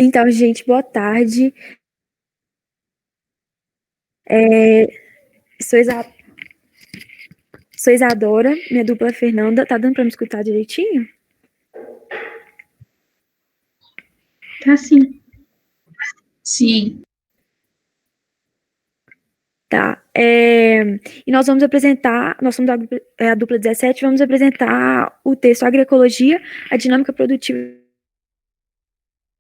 Então, gente, boa tarde. É, sou, sou Isadora, minha dupla é Fernanda. Tá dando pra me escutar direitinho? Tá sim. Sim. Tá. E nós vamos apresentar, nós somos a dupla 17, vamos apresentar o texto Agroecologia, a dinâmica produtiva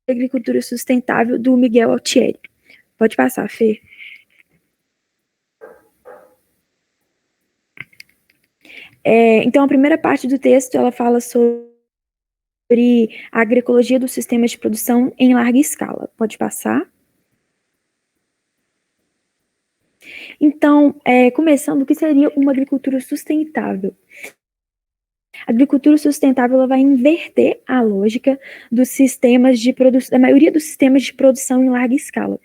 da agricultura sustentável, do Miguel Altieri. Pode passar, Fê. Então, a primeira parte do texto, ela fala sobre a agroecologia dos sistemas de produção em larga escala. Pode passar. Então, começando, o que seria uma agricultura sustentável? A agricultura sustentável ela vai inverter a lógica dos sistemas de produção, da maioria dos sistemas de produção em larga escala.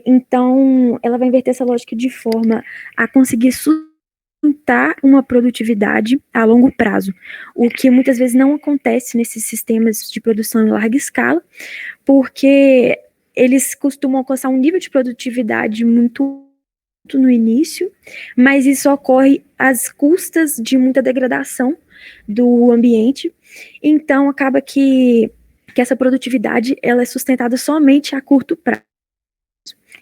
Então, ela vai inverter essa lógica de forma a conseguir sustentar uma produtividade a longo prazo, o que muitas vezes não acontece nesses sistemas de produção em larga escala, porque eles costumam alcançar um nível de produtividade muito no início, mas isso ocorre às custas de muita degradação do ambiente, então acaba que essa produtividade ela é sustentada somente a curto prazo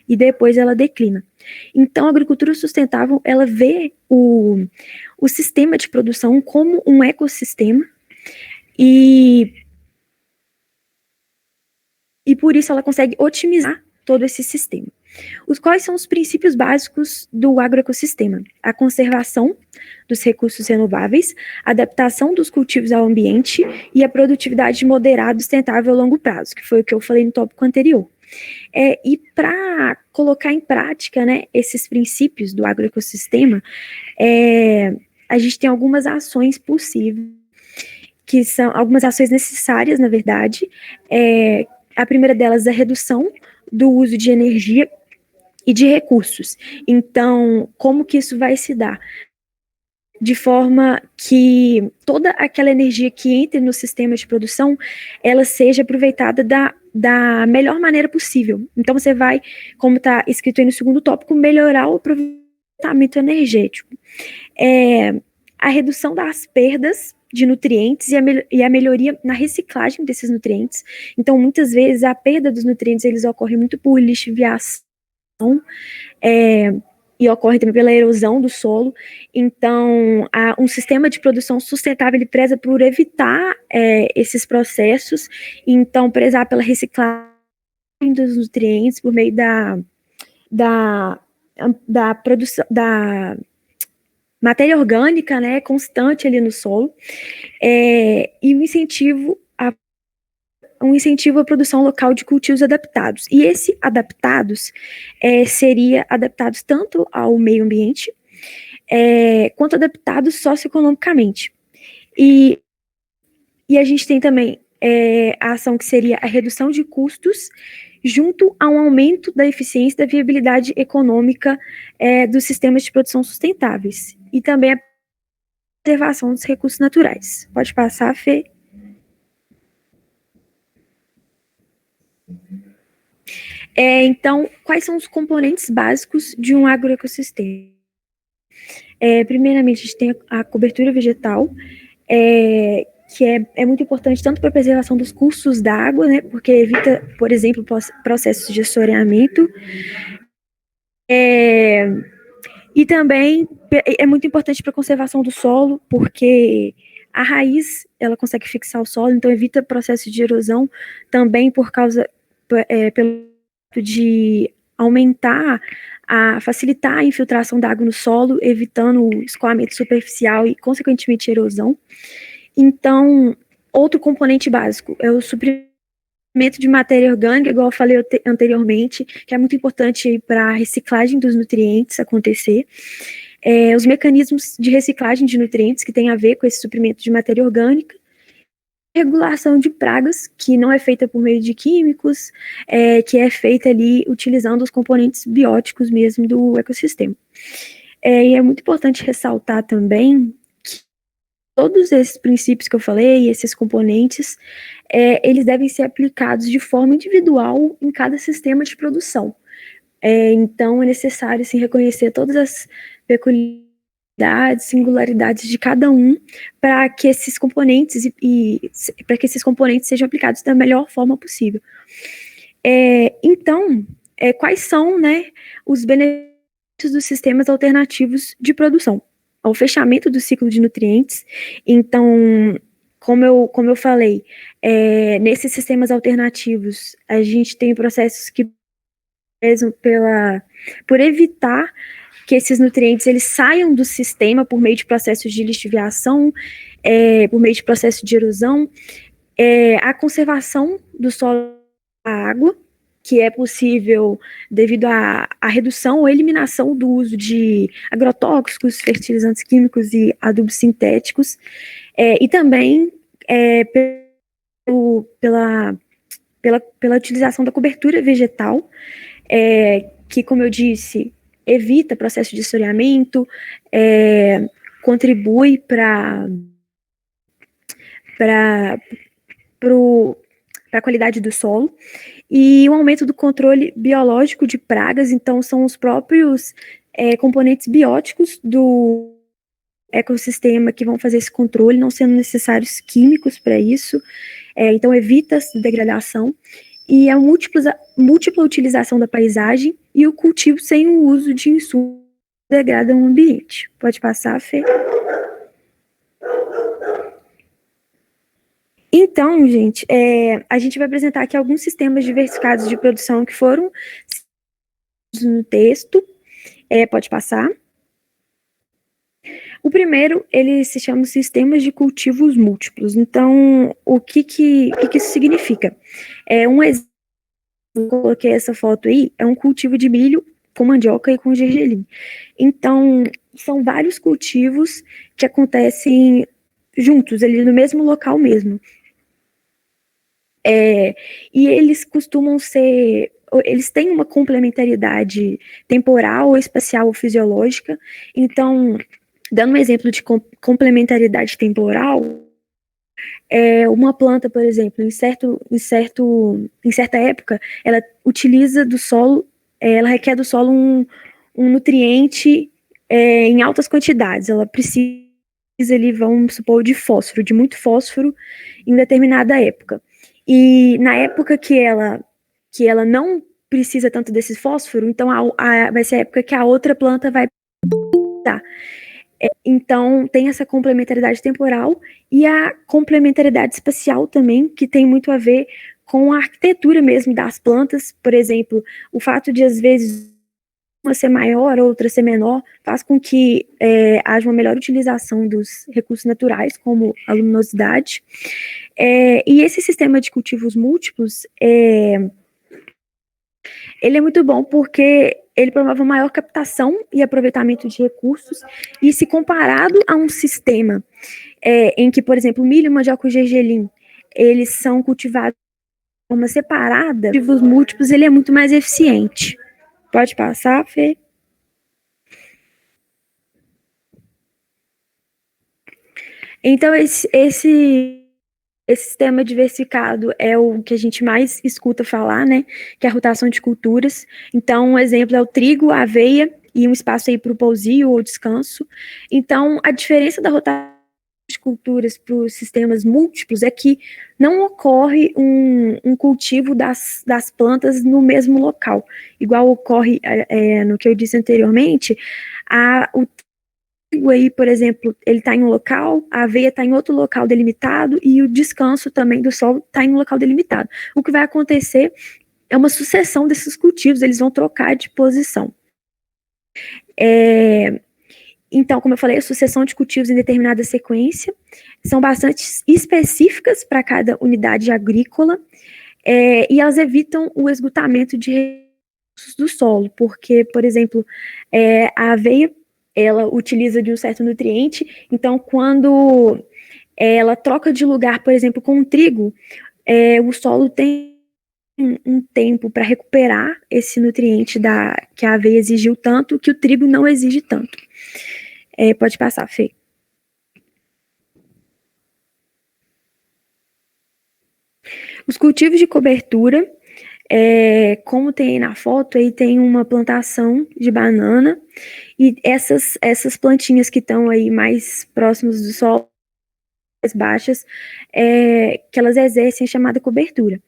e depois ela declina. Então a agricultura sustentável ela vê o sistema de produção como um ecossistema e por isso ela consegue otimizar todo esse sistema. Quais são os princípios básicos do agroecossistema? A conservação dos recursos renováveis, a adaptação dos cultivos ao ambiente e a produtividade moderada e sustentável a longo prazo, que foi o que eu falei no tópico anterior. E para colocar em prática, né, esses princípios do agroecossistema, a gente tem algumas ações possíveis, que são algumas ações necessárias, na verdade. A primeira delas é a redução do uso de energia e de recursos. Então, como que isso vai se dar? De forma que toda aquela energia que entre no sistema de produção, ela seja aproveitada da melhor maneira possível. Então, você vai, como está escrito aí no segundo tópico, melhorar o aproveitamento energético. A redução das perdas de nutrientes e a melhoria na reciclagem desses nutrientes. Então, muitas vezes, a perda dos nutrientes, eles ocorrem muito por lixiviação, e ocorre também pela erosão do solo. Então, um sistema de produção sustentável, ele preza por evitar esses processos, então prezar pela reciclagem dos nutrientes por meio da produção, da matéria orgânica, né, constante ali no solo, e um incentivo à produção local de cultivos adaptados. E esse adaptados seria adaptados tanto ao meio ambiente quanto adaptados socioeconomicamente. E a gente tem também a ação que seria a redução de custos junto a um aumento da eficiência e da viabilidade econômica dos sistemas de produção sustentáveis. E também a preservação dos recursos naturais. Pode passar, Fê. Então, quais são os componentes básicos de um agroecossistema? Primeiramente, a gente tem a cobertura vegetal, que é muito importante tanto para a preservação dos cursos da água, né, porque evita, por exemplo, processos de assoreamento, e também é muito importante para a conservação do solo, porque a raiz, ela consegue fixar o solo, então evita processo de erosão, também por causa, pelo de aumentar, facilitar a infiltração da água no solo, evitando o escoamento superficial e, consequentemente, erosão. Então, outro componente básico é o suprimento de matéria orgânica, igual eu falei anteriormente, que é muito importante para a reciclagem dos nutrientes acontecer. Os mecanismos de reciclagem de nutrientes, que tem a ver com esse suprimento de matéria orgânica, regulação de pragas, que não é feita por meio de químicos, que é feita ali utilizando os componentes bióticos mesmo do ecossistema. E é muito importante ressaltar também todos esses princípios que eu falei, esses componentes, eles devem ser aplicados de forma individual em cada sistema de produção. Então, é necessário assim, reconhecer todas as peculiaridades, singularidades de cada um, para que esses componentes para que esses componentes sejam aplicados da melhor forma possível. Então, quais são, né, os benefícios dos sistemas alternativos de produção? Ao fechamento do ciclo de nutrientes. Então, como eu falei, nesses sistemas alternativos, a gente tem processos que por evitar que esses nutrientes eles saiam do sistema por meio de processos de lixiviação, por meio de processo de erosão, a conservação do solo da água, que é possível devido à redução ou eliminação do uso de agrotóxicos, fertilizantes químicos e adubos sintéticos, e também pela utilização da cobertura vegetal, que, como eu disse, evita processo de assoreamento, contribui para a qualidade do solo, e o aumento do controle biológico de pragas. Então, são os próprios componentes bióticos do ecossistema que vão fazer esse controle, não sendo necessários químicos para isso, então evita essa degradação, e a múltipla utilização da paisagem e o cultivo sem o uso de insumos que degradam o ambiente. Pode passar, Fê? Então, gente, a gente vai apresentar aqui alguns sistemas diversificados de produção que foram no texto. Pode passar. O primeiro, ele se chama sistemas de cultivos múltiplos. Então, o que isso significa? Um exemplo, eu coloquei essa foto aí, é um cultivo de milho com mandioca e com gergelim. Então, são vários cultivos que acontecem juntos, ali no mesmo local mesmo. E eles costumam ser, eles têm uma complementaridade temporal, ou espacial ou fisiológica. Então, dando um exemplo de complementaridade temporal, uma planta, por exemplo, em certa época, ela utiliza do solo, ela requer do solo um nutriente em altas quantidades. Ela precisa ali, vamos supor, de muito fósforo em determinada época. E na época que ela não precisa tanto desse fósforo, então vai ser a época que a outra planta vai dar. Então, tem essa complementaridade temporal e a complementaridade espacial também, que tem muito a ver com a arquitetura mesmo das plantas. Por exemplo, o fato de, às vezes, uma ser maior, outra ser menor, faz com que haja uma melhor utilização dos recursos naturais, como a luminosidade. E esse sistema de cultivos múltiplos, ele é muito bom porque ele promove uma maior captação e aproveitamento de recursos, e se comparado a um sistema em que, por exemplo, milho, mandioca e gergelim, eles são cultivados de forma separada, cultivos múltiplos, ele é muito mais eficiente. Pode passar, Fê? Então, esse sistema diversificado é o que a gente mais escuta falar, né? Que é a rotação de culturas. Então, um exemplo é o trigo, a aveia e um espaço aí para o pousio ou descanso. Então, a diferença da rotação de culturas para os sistemas múltiplos é que não ocorre um cultivo das plantas no mesmo local, igual ocorre no que eu disse anteriormente. O trigo aí, por exemplo, ele está em um local, a aveia está em outro local delimitado e o descanso também do solo está em um local delimitado. O que vai acontecer é uma sucessão desses cultivos, eles vão trocar de posição. Então, como eu falei, a sucessão de cultivos em determinada sequência são bastante específicas para cada unidade agrícola, e elas evitam o esgotamento de recursos do solo, porque, por exemplo, a aveia, ela utiliza de um certo nutriente, então quando ela troca de lugar, por exemplo, com o trigo, o solo tem um tempo para recuperar esse nutriente que a aveia exigiu tanto, que o trigo não exige tanto. Pode passar, Fê. Os cultivos de cobertura, como tem aí na foto, aí tem uma plantação de banana, e essas plantinhas que estão aí mais próximas do solo, mais baixas, que elas exercem a chamada cobertura.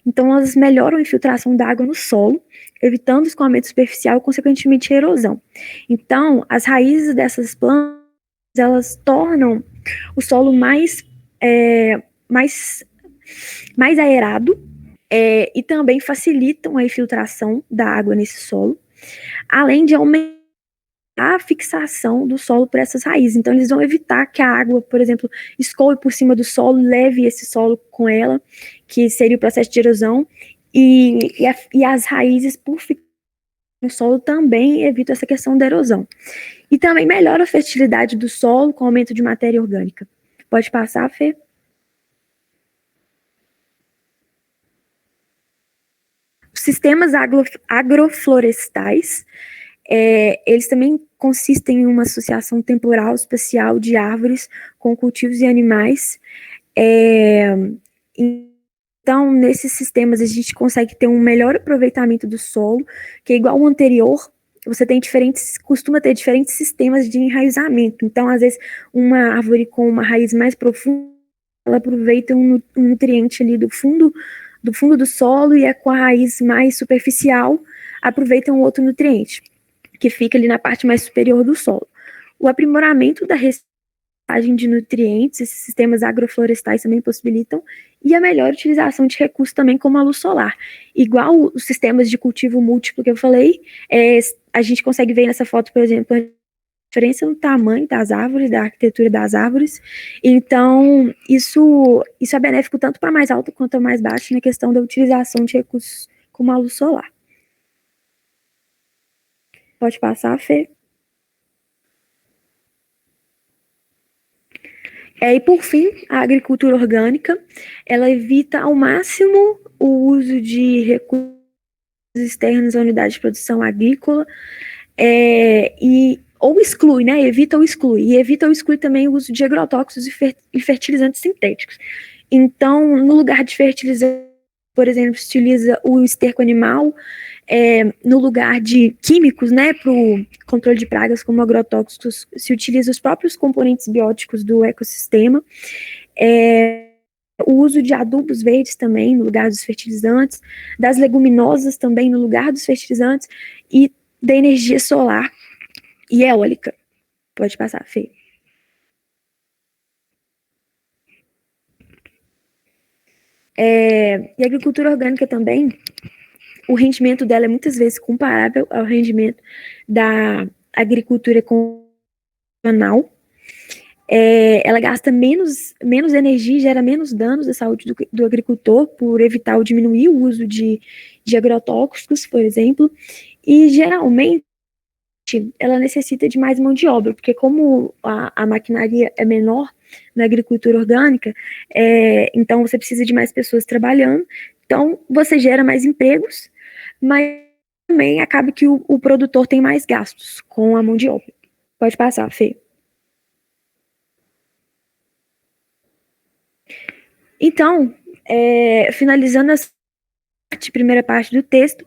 Então, elas melhoram a infiltração da água no solo, evitando o escoamento superficial e, consequentemente, a erosão. Então, as raízes dessas plantas, elas tornam o solo mais aerado, e também facilitam a infiltração da água nesse solo, além de aumentar a fixação do solo por essas raízes. Então, eles vão evitar que a água, por exemplo, escoe por cima do solo, leve esse solo com ela, que seria o processo de erosão, e as raízes, por ficar no solo, também evitam essa questão da erosão. E também melhora a fertilidade do solo com aumento de matéria orgânica. Pode passar, Fê? Os sistemas agroflorestais, eles também consistem em uma associação temporal espacial de árvores com cultivos e animais. Então, nesses sistemas, a gente consegue ter um melhor aproveitamento do solo, que é igual ao anterior. Você costuma ter diferentes sistemas de enraizamento. Então, às vezes, uma árvore com uma raiz mais profunda, ela aproveita um nutriente ali do fundo do solo, e com a raiz mais superficial, aproveita um outro nutriente, que fica ali na parte mais superior do solo. O aprimoramento da reciclagem de nutrientes, esses sistemas agroflorestais também possibilitam, e a melhor utilização de recursos também, como a luz solar. Igual os sistemas de cultivo múltiplo que eu falei, a gente consegue ver nessa foto, por exemplo, a diferença no tamanho das árvores, da arquitetura das árvores. Então, isso é benéfico tanto para mais alto quanto para mais baixo na questão da utilização de recursos como a luz solar. Pode passar, Fê? E por fim, a agricultura orgânica, ela evita ao máximo o uso de recursos externos à unidade de produção agrícola, ou exclui, né? Evita ou exclui. E evita ou exclui também o uso de agrotóxicos e fertilizantes sintéticos. Então, no lugar de fertilizante, por exemplo, se utiliza o esterco animal, no lugar de químicos, né, para o controle de pragas como agrotóxicos, se utiliza os próprios componentes bióticos do ecossistema, o uso de adubos verdes também no lugar dos fertilizantes, das leguminosas também no lugar dos fertilizantes, e da energia solar e eólica. Pode passar, Fê. E a agricultura orgânica também, o rendimento dela é muitas vezes comparável ao rendimento da agricultura convencional. Ela gasta menos energia e gera menos danos à saúde do agricultor, por evitar ou diminuir o uso de agrotóxicos, por exemplo, e geralmente ela necessita de mais mão de obra, porque como a maquinaria é menor na agricultura orgânica, então você precisa de mais pessoas trabalhando, então você gera mais empregos, mas também acaba que o produtor tem mais gastos com a mão de obra. Pode passar, Fê. Então, finalizando a primeira parte do texto,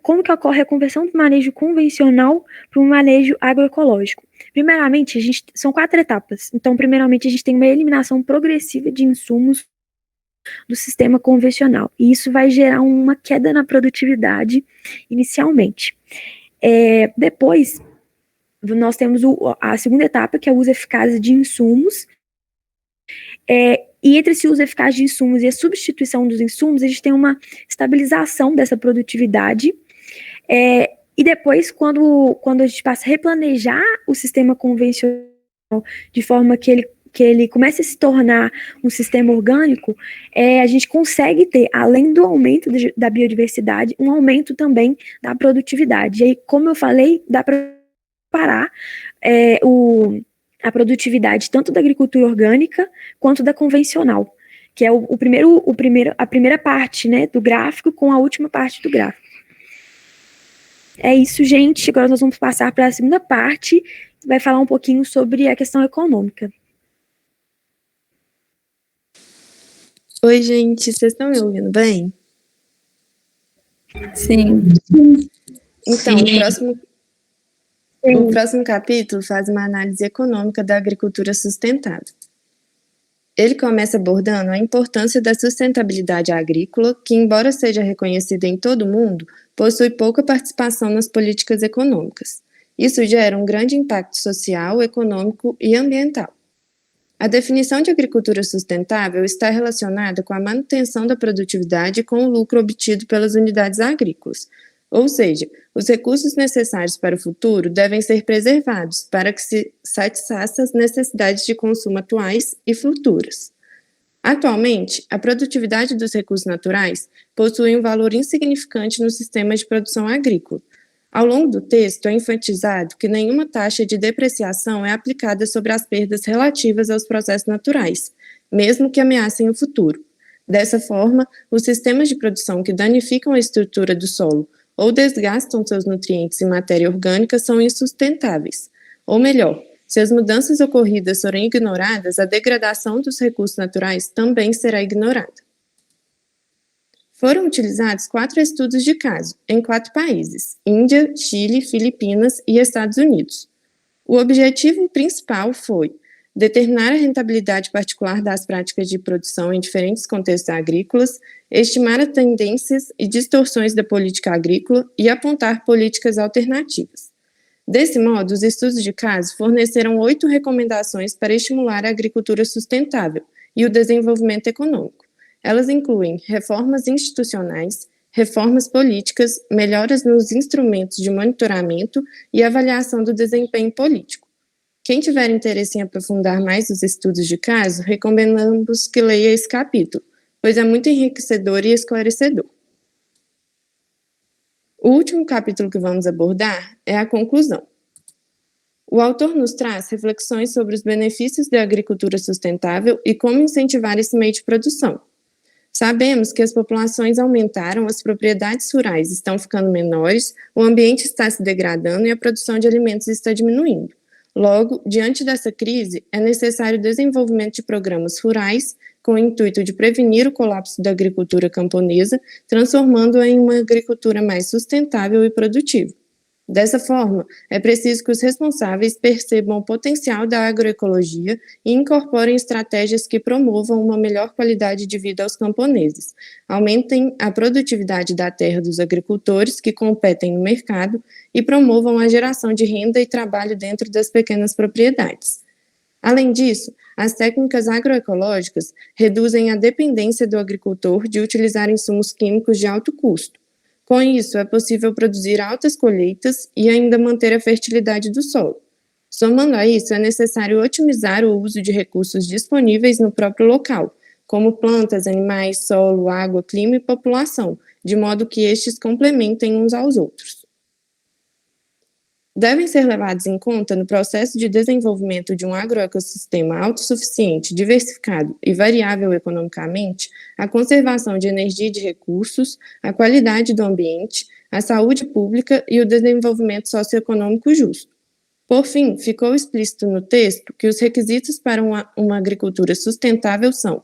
como que ocorre a conversão do manejo convencional para um manejo agroecológico. Primeiramente, são 4 etapas. Então, primeiramente, a gente tem uma eliminação progressiva de insumos do sistema convencional, e isso vai gerar uma queda na produtividade inicialmente. Depois, nós temos a segunda etapa, que é o uso eficaz de insumos, e entre esse uso eficaz de insumos e a substituição dos insumos, a gente tem uma estabilização dessa produtividade, e depois, quando a gente passa a replanejar o sistema convencional de forma que ele comece a se tornar um sistema orgânico, a gente consegue ter, além do aumento da biodiversidade, um aumento também da produtividade. E aí, como eu falei, dá para parar a produtividade tanto da agricultura orgânica quanto da convencional, que é a primeira parte, né, do gráfico com a última parte do gráfico. É isso, gente. Agora nós vamos passar para a segunda parte, que vai falar um pouquinho sobre a questão econômica. Oi, gente, vocês estão me ouvindo bem? Sim. Então, Sim. o próximo capítulo faz uma análise econômica da agricultura sustentável. Ele começa abordando a importância da sustentabilidade agrícola, que, embora seja reconhecida em todo o mundo, possui pouca participação nas políticas econômicas. Isso gera um grande impacto social, econômico e ambiental. A definição de agricultura sustentável está relacionada com a manutenção da produtividade e com o lucro obtido pelas unidades agrícolas. Ou seja, os recursos necessários para o futuro devem ser preservados para que se satisfaça as necessidades de consumo atuais e futuras. Atualmente, a produtividade dos recursos naturais possui um valor insignificante no sistema de produção agrícola. Ao longo do texto, é enfatizado que nenhuma taxa de depreciação é aplicada sobre as perdas relativas aos processos naturais, mesmo que ameacem o futuro. Dessa forma, os sistemas de produção que danificam a estrutura do solo ou desgastam seus nutrientes e matéria orgânica são insustentáveis. Ou melhor, se as mudanças ocorridas forem ignoradas, a degradação dos recursos naturais também será ignorada. Foram utilizados 4 estudos de caso, em 4 países: Índia, Chile, Filipinas e Estados Unidos. O objetivo principal foi determinar a rentabilidade particular das práticas de produção em diferentes contextos agrícolas, estimar as tendências e distorções da política agrícola e apontar políticas alternativas. Desse modo, os estudos de caso forneceram 8 recomendações para estimular a agricultura sustentável e o desenvolvimento econômico. Elas incluem reformas institucionais, reformas políticas, melhoras nos instrumentos de monitoramento e avaliação do desempenho político. Quem tiver interesse em aprofundar mais os estudos de caso, recomendamos que leia esse capítulo, pois é muito enriquecedor e esclarecedor. O último capítulo que vamos abordar é a conclusão. O autor nos traz reflexões sobre os benefícios da agricultura sustentável e como incentivar esse meio de produção. Sabemos que as populações aumentaram, as propriedades rurais estão ficando menores, o ambiente está se degradando e a produção de alimentos está diminuindo. Logo, diante dessa crise, é necessário o desenvolvimento de programas rurais com o intuito de prevenir o colapso da agricultura camponesa, transformando-a em uma agricultura mais sustentável e produtiva. Dessa forma, é preciso que os responsáveis percebam o potencial da agroecologia e incorporem estratégias que promovam uma melhor qualidade de vida aos camponeses, aumentem a produtividade da terra dos agricultores que competem no mercado e promovam a geração de renda e trabalho dentro das pequenas propriedades. Além disso, as técnicas agroecológicas reduzem a dependência do agricultor de utilizar insumos químicos de alto custo. Com isso, é possível produzir altas colheitas e ainda manter a fertilidade do solo. Somando a isso, é necessário otimizar o uso de recursos disponíveis no próprio local, como plantas, animais, solo, água, clima e população, de modo que estes complementem uns aos outros. Devem ser levados em conta no processo de desenvolvimento de um agroecossistema autossuficiente, diversificado e variável economicamente, a conservação de energia e de recursos, a qualidade do ambiente, a saúde pública e o desenvolvimento socioeconômico justo. Por fim, ficou explícito no texto que os requisitos para uma agricultura sustentável são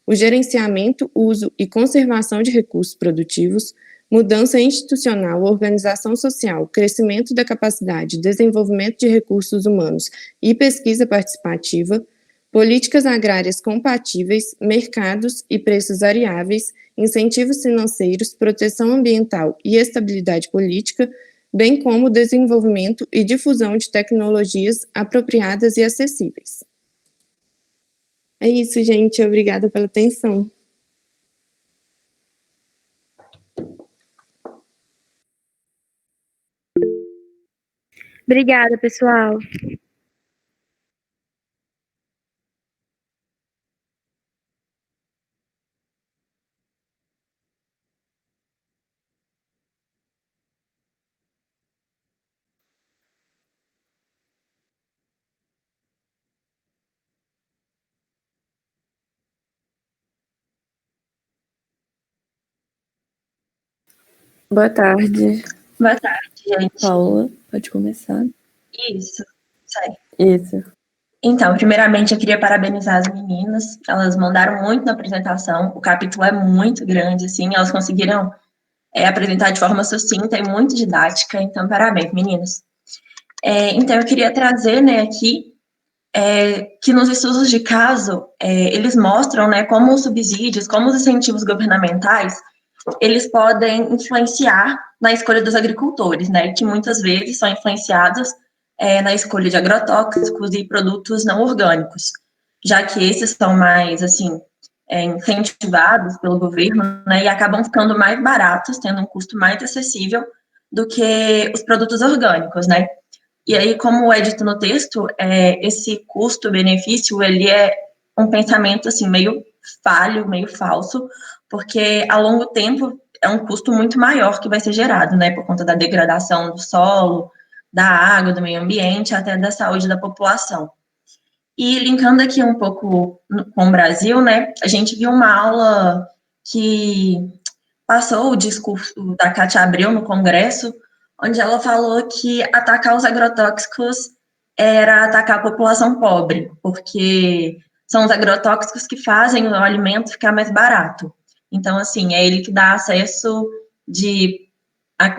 o gerenciamento, uso e conservação de recursos produtivos, mudança institucional, organização social, crescimento da capacidade, desenvolvimento de recursos humanos e pesquisa participativa, políticas agrárias compatíveis, mercados e preços variáveis, incentivos financeiros, proteção ambiental e estabilidade política, bem como o desenvolvimento e difusão de tecnologias apropriadas e acessíveis. É isso, gente. Obrigada pela atenção. Obrigada, pessoal. Boa tarde, Boa tarde, gente. Paula. Pode começar. Isso, sai. Isso. Então, primeiramente, eu queria parabenizar as meninas. Elas mandaram muito na apresentação. O capítulo é muito grande, assim. Elas conseguiram apresentar de forma sucinta e muito didática. Então, parabéns, meninas. Então, eu queria trazer, né, aqui que nos estudos de caso eles mostram, né, como os subsídios, como os incentivos governamentais, eles podem influenciar na escolha dos agricultores, né, que muitas vezes são influenciados na escolha de agrotóxicos e produtos não orgânicos, já que esses são mais, assim, incentivados pelo governo, né, e acabam ficando mais baratos, tendo um custo mais acessível do que os produtos orgânicos, né. E aí, como é dito no texto, esse custo-benefício, ele é um pensamento, assim, meio falho, meio falso, porque a longo tempo é um custo muito maior que vai ser gerado, né, por conta da degradação do solo, da água, do meio ambiente, até da saúde da população. E linkando aqui um pouco com o Brasil, né, a gente viu uma aula que passou o discurso da Cátia Abreu no Congresso, onde ela falou que atacar os agrotóxicos era atacar a população pobre, porque são os agrotóxicos que fazem o alimento ficar mais barato. Então, assim, é ele que dá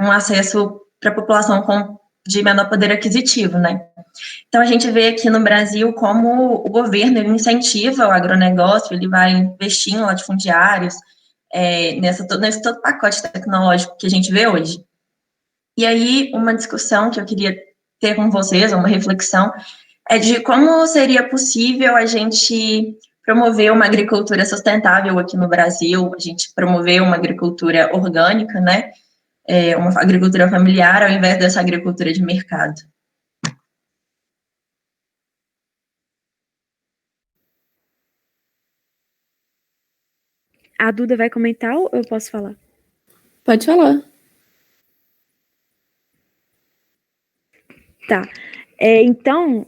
um acesso para a população de menor poder aquisitivo, né? Então, a gente vê aqui no Brasil como o governo ele incentiva o agronegócio, ele vai investir em latifundiários, nesse todo pacote tecnológico que a gente vê hoje. E aí, uma discussão que eu queria ter com vocês, uma reflexão, é de como seria possível a gente promover uma agricultura sustentável aqui no Brasil, a gente promover uma agricultura orgânica, né? Uma agricultura familiar, ao invés dessa agricultura de mercado. A Duda vai comentar ou eu posso falar? Pode falar. Tá. Então,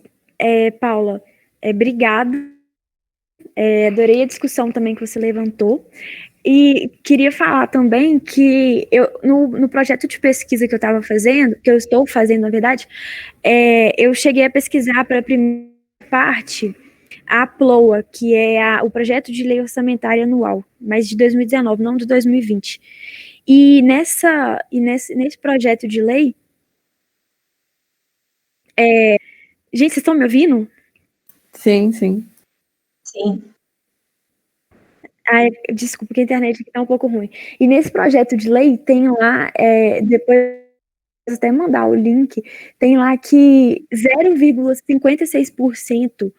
Paula, obrigada. Adorei a discussão também que você levantou. E queria falar também que no projeto de pesquisa que eu estava fazendo, que eu estou fazendo, na verdade, eu cheguei a pesquisar para a primeira parte a PLOA, que é o projeto de lei orçamentária anual, mas de 2019, não de 2020. E nesse projeto de lei, gente, vocês estão me ouvindo? Sim, sim. Sim. Desculpa, que a internet está um pouco ruim. E nesse projeto de lei tem lá, depois até mandar o link, tem lá que 0,56%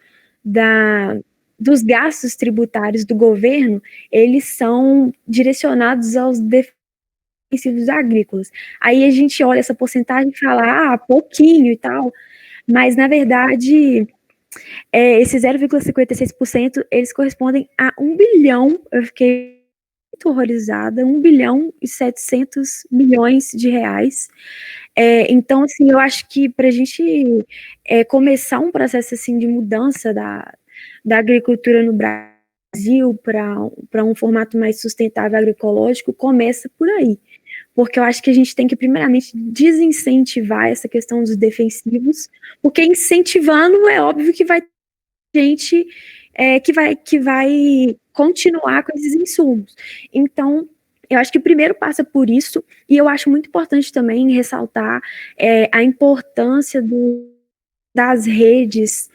dos gastos tributários do governo, eles são direcionados aos defensivos agrícolas. Aí a gente olha essa porcentagem e fala, pouquinho e tal, mas na verdade, esses 0,56%, eles correspondem a 1 bilhão, eu fiquei muito horrorizada, 1 bilhão e 700 milhões de reais. Então, assim, eu acho que para a gente começar um processo assim de mudança da agricultura no Brasil para um formato mais sustentável agroecológico, começa por aí. Porque eu acho que a gente tem que, primeiramente, desincentivar essa questão dos defensivos, porque incentivando é óbvio que vai ter gente que vai continuar com esses insumos. Então, eu acho que o primeiro passa por isso, e eu acho muito importante também ressaltar a importância das redes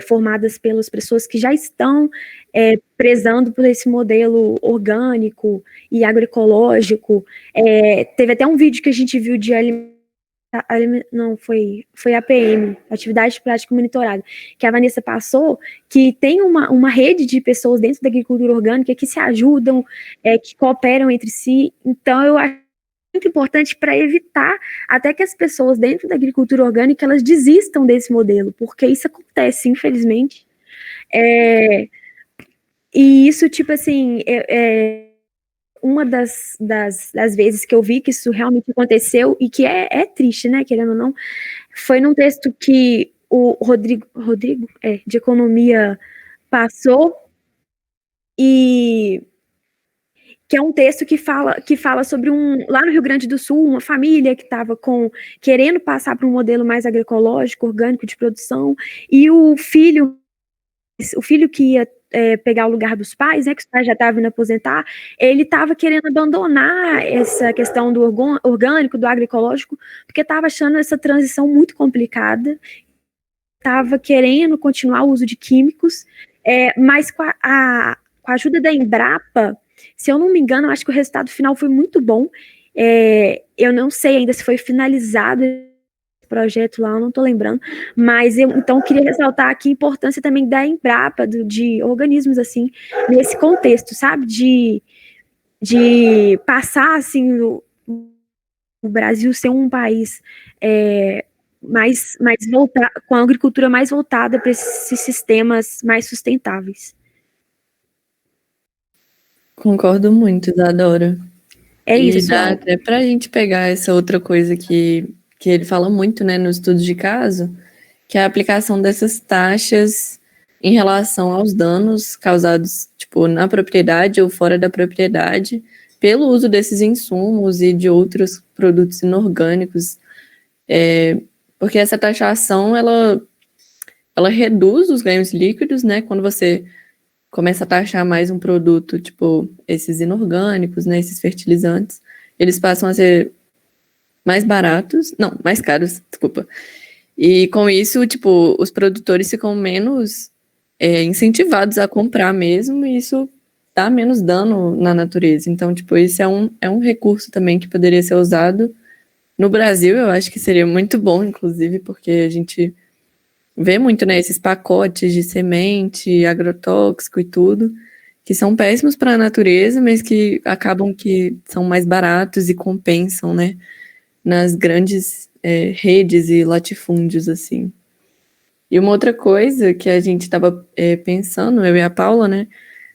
formadas pelas pessoas que já estão prezando por esse modelo orgânico e agroecológico. Teve até um vídeo que a gente viu de não, foi APM, Atividade Prática Monitorada, que a Vanessa passou, que tem uma rede de pessoas dentro da agricultura orgânica que se ajudam, que cooperam entre si. Então, eu acho muito importante para evitar até que as pessoas dentro da agricultura orgânica, elas desistam desse modelo, porque isso acontece, infelizmente. E isso, tipo assim, uma das vezes que eu vi que isso realmente aconteceu, e que é triste, né, querendo ou não, foi num texto que o Rodrigo de Economia passou, e que é um texto que fala sobre lá no Rio Grande do Sul, uma família que estava querendo passar para um modelo mais agroecológico, orgânico de produção, e o filho que ia pegar o lugar dos pais, né, que os pais já estavam indo aposentar, ele estava querendo abandonar essa questão do orgânico, do agroecológico, porque estava achando essa transição muito complicada, estava querendo continuar o uso de químicos, mas com a ajuda da Embrapa, se eu não me engano, eu acho que o resultado final foi muito bom. Eu não sei ainda se foi finalizado projeto lá, eu não estou lembrando, mas eu então queria ressaltar aqui a importância também da Embrapa, de organismos assim, nesse contexto, sabe, de passar assim o Brasil ser um país mais voltado, com a agricultura mais voltada para esses sistemas mais sustentáveis. Concordo muito, Isadora. É E isso, dá pessoal. até para a gente pegar essa outra coisa que ele fala muito, né, no estudo de caso, que é a aplicação dessas taxas em relação aos danos causados, tipo, na propriedade ou fora da propriedade, pelo uso desses insumos e de outros produtos inorgânicos, porque essa taxação, ela reduz os ganhos líquidos, né, quando você começa a taxar mais um produto, tipo, esses inorgânicos, né, esses fertilizantes, eles passam a ser mais baratos, não, mais caros, desculpa. E com isso, tipo, os produtores ficam menos incentivados a comprar mesmo, e isso dá menos dano na natureza. Então, tipo, isso é um recurso também que poderia ser usado no Brasil, eu acho que seria muito bom, inclusive, porque a gente vê muito, né, esses pacotes de semente, agrotóxico e tudo, que são péssimos para a natureza, mas que acabam que são mais baratos e compensam, né, nas grandes redes e latifúndios, assim. E uma outra coisa que a gente estava pensando, eu e a Paula, né,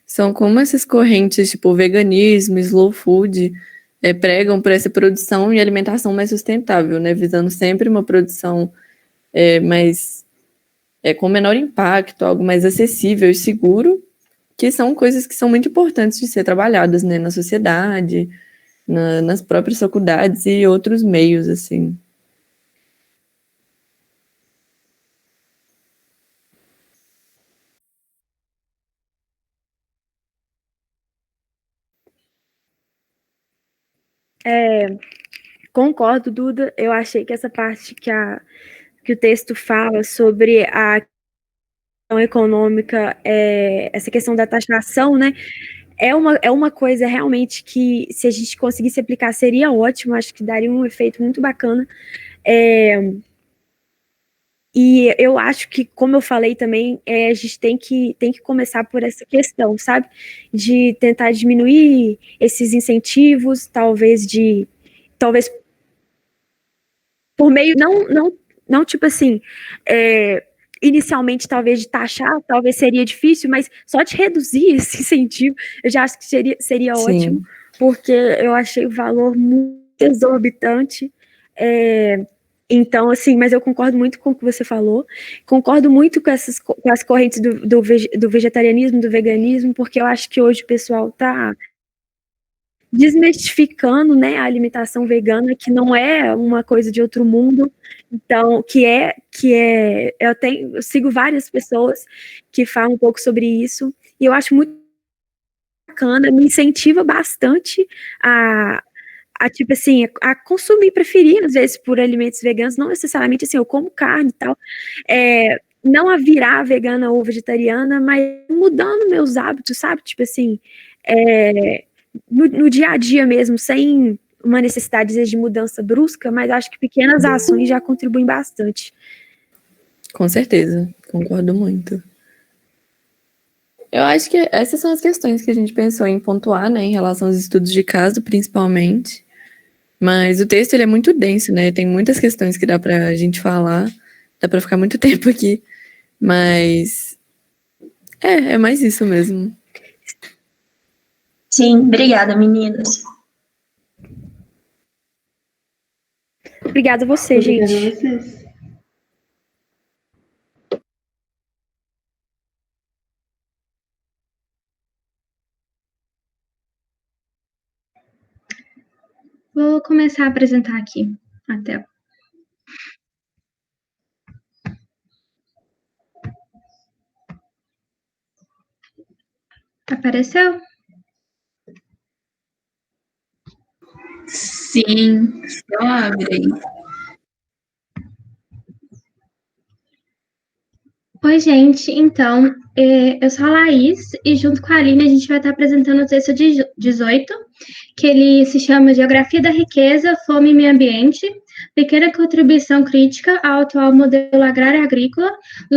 são como essas correntes, tipo veganismo, slow food, pregam por essa produção e alimentação mais sustentável, né, visando sempre uma produção mais com menor impacto, algo mais acessível e seguro, que são coisas que são muito importantes de ser trabalhadas, né, na sociedade, nas próprias faculdades e outros meios, assim. Concordo, Duda. Eu achei que essa parte que o texto fala sobre a questão econômica, essa questão da taxação, né? É uma coisa realmente que, se a gente conseguisse aplicar, seria ótimo. Acho que daria um efeito muito bacana. E eu acho que, como eu falei também, a gente tem que começar por essa questão, sabe? De tentar diminuir esses incentivos, talvez por meio, não tipo assim, inicialmente talvez de taxar, talvez seria difícil, mas só de reduzir esse incentivo, eu já acho que seria ótimo, Sim, porque eu achei o valor muito exorbitante. Então, assim, mas eu concordo muito com o que você falou, concordo muito com com as correntes do vegetarianismo, do veganismo, porque eu acho que hoje o pessoal está desmistificando, né, a alimentação vegana, que não é uma coisa de outro mundo. Então, eu sigo várias pessoas que falam um pouco sobre isso, e eu acho muito bacana, me incentiva bastante a, tipo assim, a consumir, preferir, às vezes, por alimentos veganos, não necessariamente assim, eu como carne e tal, não a virar vegana ou vegetariana, mas mudando meus hábitos, sabe? Tipo assim, no dia a dia mesmo, sem uma necessidade às vezes, de mudança brusca, mas acho que pequenas ações já contribuem bastante. com certeza, concordo muito. Eu acho que essas são as questões que a gente pensou em pontuar, né, em relação aos estudos de caso, principalmente. Mas o texto ele é muito denso, né? Tem muitas questões que dá pra gente falar, dá pra ficar muito tempo aqui, mas é mais isso mesmo. Sim, obrigada, meninas. Obrigada a você, Obrigada gente. a vocês. Vou começar a apresentar aqui a tela. Apareceu? Sim, só abre aí. Oi, gente. Então, eu sou a Laís e junto com a Aline a gente vai estar apresentando o texto de 18, que ele se chama Geografia da Riqueza, Fome e Meio Ambiente, pequena contribuição crítica ao atual modelo agrário e agrícola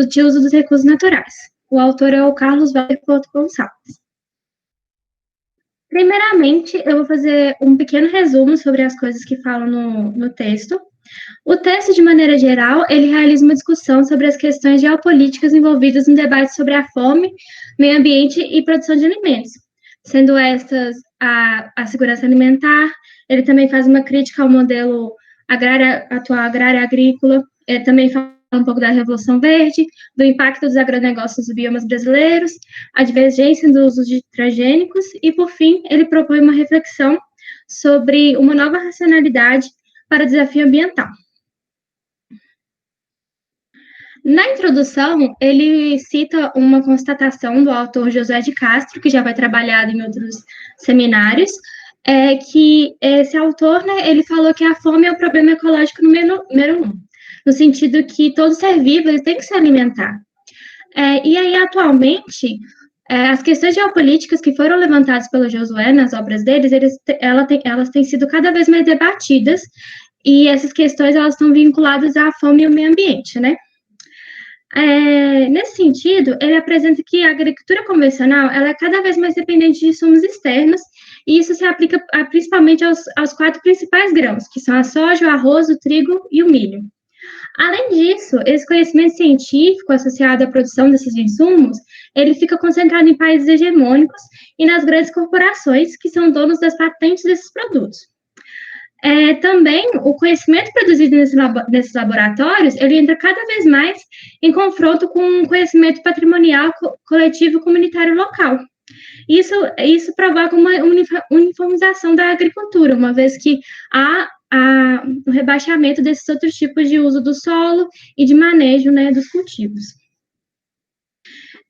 de uso dos recursos naturais. O autor é o Carlos Walter Porto Gonçalves. Primeiramente, eu vou fazer um pequeno resumo sobre as coisas que falam no texto. O texto, de maneira geral, ele realiza uma discussão sobre as questões geopolíticas envolvidas no debate sobre a fome, meio ambiente e produção de alimentos, sendo estas a segurança alimentar. Ele também faz uma crítica ao modelo atual agrário agrícola, também fala um pouco da Revolução Verde, do impacto dos agronegócios nos biomas brasileiros, a divergência do uso de transgênicos e, por fim, ele propõe uma reflexão sobre uma nova racionalidade para o desafio ambiental. Na introdução, ele cita uma constatação do autor José de Castro, que já vai trabalhado em outros seminários, que esse autor, né, ele falou que a fome é o problema ecológico número 1, no sentido que todo ser vivo ele tem que se alimentar. E aí, atualmente, as questões geopolíticas que foram levantadas pelo Josué nas obras deles, elas têm sido cada vez mais debatidas, e essas questões elas estão vinculadas à fome e ao meio ambiente, né? Nesse sentido, ele apresenta que a agricultura convencional ela é cada vez mais dependente de insumos externos, e isso se aplica principalmente aos 4 principais grãos, que são a soja, o arroz, o trigo e o milho. Além disso, esse conhecimento científico associado à produção desses insumos, ele fica concentrado em países hegemônicos e nas grandes corporações que são donos das patentes desses produtos. Também, o conhecimento produzido nesses laboratórios, ele entra cada vez mais em confronto com o conhecimento patrimonial coletivo comunitário local. Isso provoca uma uniformização da agricultura, uma vez que há o rebaixamento desses outros tipos de uso do solo e de manejo, né, dos cultivos.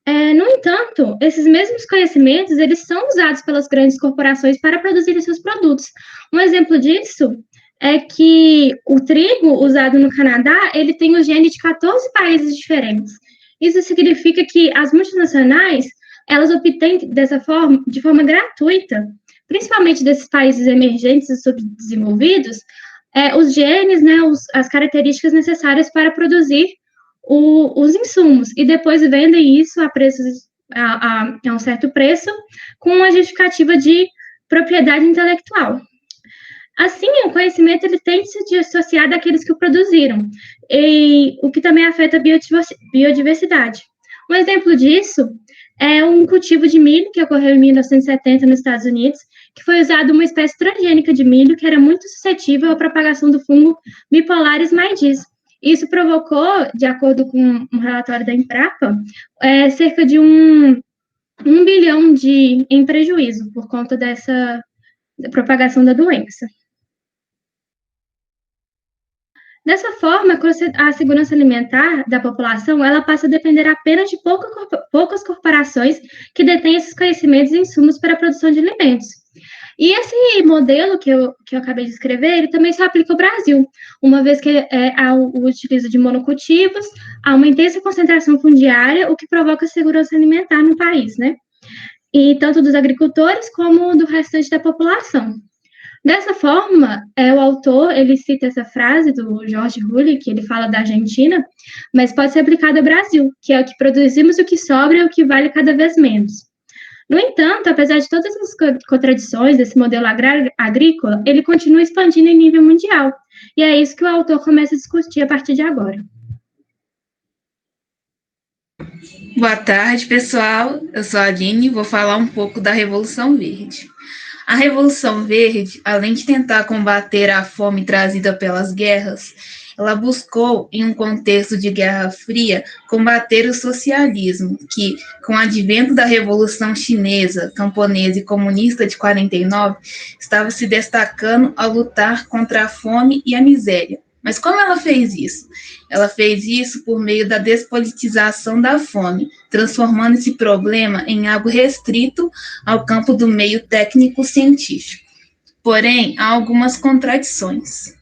No entanto, esses mesmos conhecimentos, eles são usados pelas grandes corporações para produzir seus produtos. Um exemplo disso é que o trigo usado no Canadá, ele tem o gene de 14 países diferentes. Isso significa que as multinacionais, elas obtêm dessa forma, de forma gratuita, principalmente desses países emergentes e subdesenvolvidos, os genes, né, as características necessárias para produzir os insumos, e depois vendem isso a um certo preço, com a justificativa de propriedade intelectual. Assim, o conhecimento ele tem que se dissociar daqueles que o produziram, o que também afeta a biodiversidade. Um exemplo disso é um cultivo de milho que ocorreu em 1970 nos Estados Unidos, que foi usado uma espécie transgênica de milho que era muito suscetível à propagação do fungo Bipolaris maidiz. Isso provocou, de acordo com um relatório da Embrapa, cerca de 1 bilhão em prejuízo por conta dessa propagação da doença. Dessa forma, a segurança alimentar da população, ela passa a depender apenas de poucas corporações que detêm esses conhecimentos e insumos para a produção de alimentos. E esse modelo que eu acabei de escrever, ele também se aplica ao Brasil, uma vez que há o utilizo de monocultivos, há uma intensa concentração fundiária, o que provoca segurança alimentar no país, né? E tanto dos agricultores como do restante da população. Dessa forma, o autor, ele cita essa frase do Jorge Rulli, que ele fala da Argentina, mas pode ser aplicada ao Brasil, que é o que produzimos, o que sobra e o que vale cada vez menos. No entanto, apesar de todas as contradições desse modelo agrícola, ele continua expandindo em nível mundial, e é isso que o autor começa a discutir a partir de agora. Boa tarde, pessoal. Eu sou a Aline e vou falar um pouco da Revolução Verde. A Revolução Verde, além de tentar combater a fome trazida pelas guerras, ela buscou, em um contexto de Guerra Fria, combater o socialismo, que, com o advento da Revolução Chinesa, Camponesa e Comunista de 49, estava se destacando ao lutar contra a fome e a miséria. Mas como ela fez isso? Ela fez isso por meio da despolitização da fome, transformando esse problema em algo restrito ao campo do meio técnico-científico. Porém, há algumas contradições.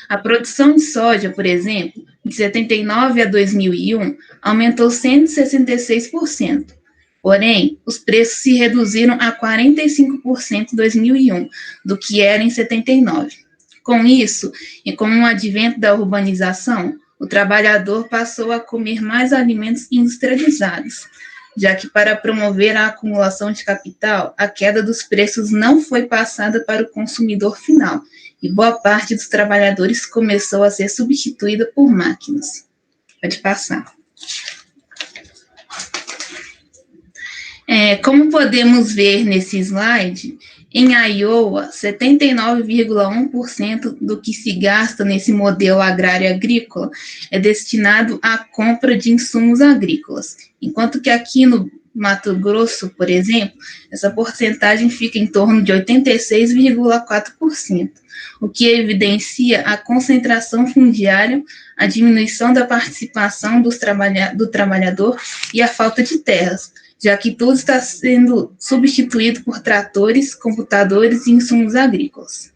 A produção de soja, por exemplo, de 79 a 2001, aumentou 166%. Porém, os preços se reduziram a 45% em 2001, do que era em 79. Com isso, e com o advento da urbanização, o trabalhador passou a comer mais alimentos industrializados, já que para promover a acumulação de capital, a queda dos preços não foi passada para o consumidor final, e boa parte dos trabalhadores começou a ser substituída por máquinas. Pode passar. Como podemos ver nesse slide, em Iowa, 79,1% do que se gasta nesse modelo agrário agrícola é destinado à compra de insumos agrícolas, enquanto que aqui no Mato Grosso, por exemplo, essa porcentagem fica em torno de 86,4%, o que evidencia a concentração fundiária, a diminuição da participação do trabalhador e a falta de terras, já que tudo está sendo substituído por tratores, computadores e insumos agrícolas.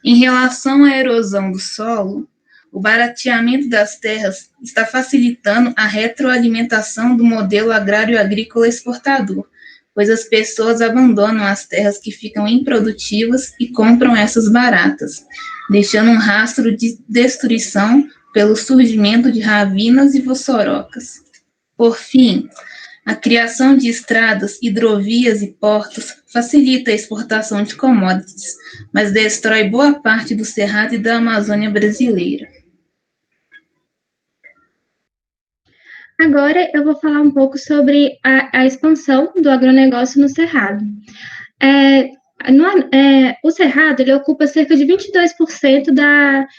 Em relação à erosão do solo, o barateamento das terras está facilitando a retroalimentação do modelo agrário-agrícola exportador, pois as pessoas abandonam as terras que ficam improdutivas e compram essas baratas, deixando um rastro de destruição pelo surgimento de ravinas e vossorocas. Por fim, a criação de estradas, hidrovias e portos facilita a exportação de commodities, mas destrói boa parte do Cerrado e da Amazônia brasileira. Agora eu vou falar um pouco sobre a expansão do agronegócio no Cerrado. O Cerrado ele ocupa cerca de 22%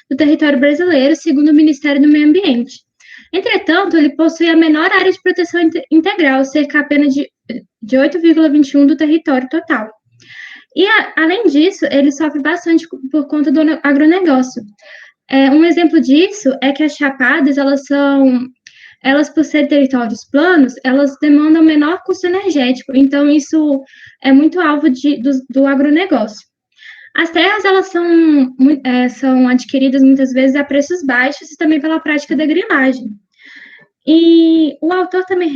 do território brasileiro, segundo o Ministério do Meio Ambiente. Entretanto, ele possui a menor área de proteção integral, cerca apenas de 8,21% do território total. E, além disso, ele sofre bastante por conta do agronegócio. Um exemplo disso é que as chapadas, elas, por serem territórios planos, elas demandam menor custo energético, então isso é muito alvo do agronegócio. As terras, elas são adquiridas muitas vezes a preços baixos e também pela prática da grilagem. E o autor também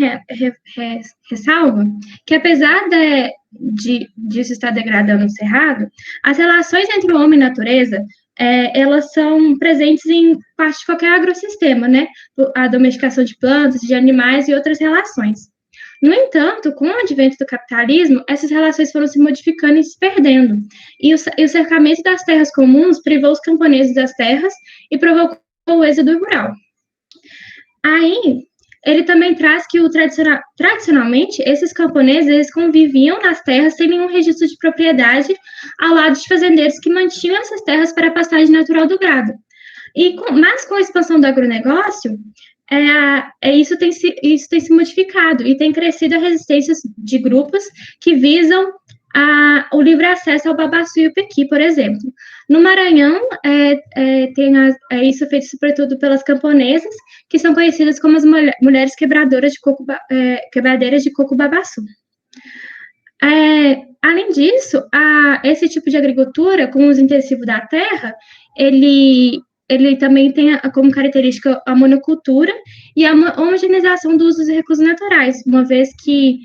ressalva que, apesar disso estar degradando o Cerrado, as relações entre o homem e a natureza, elas são presentes em parte de qualquer agrossistema, né? A domesticação de plantas, de animais e outras relações. No entanto, com o advento do capitalismo, essas relações foram se modificando e se perdendo. E o cercamento das terras comuns privou os camponeses das terras e provocou o êxodo rural. Aí, ele também traz que tradicionalmente, esses camponeses eles conviviam nas terras sem nenhum registro de propriedade, ao lado de fazendeiros que mantinham essas terras para a pastagem natural do gado. Mas com a expansão do agronegócio, isso tem se modificado e tem crescido a resistência de grupos que visam o livre acesso ao babaçu e o pequi, por exemplo. No Maranhão, tem isso feito sobretudo pelas camponesas, que são conhecidas como as mulheres quebradeiras de coco babaçu. Além disso, esse tipo de agricultura, com o uso intensivo da terra, ele também tem como característica a monocultura e a homogeneização do uso dos recursos naturais, uma vez que,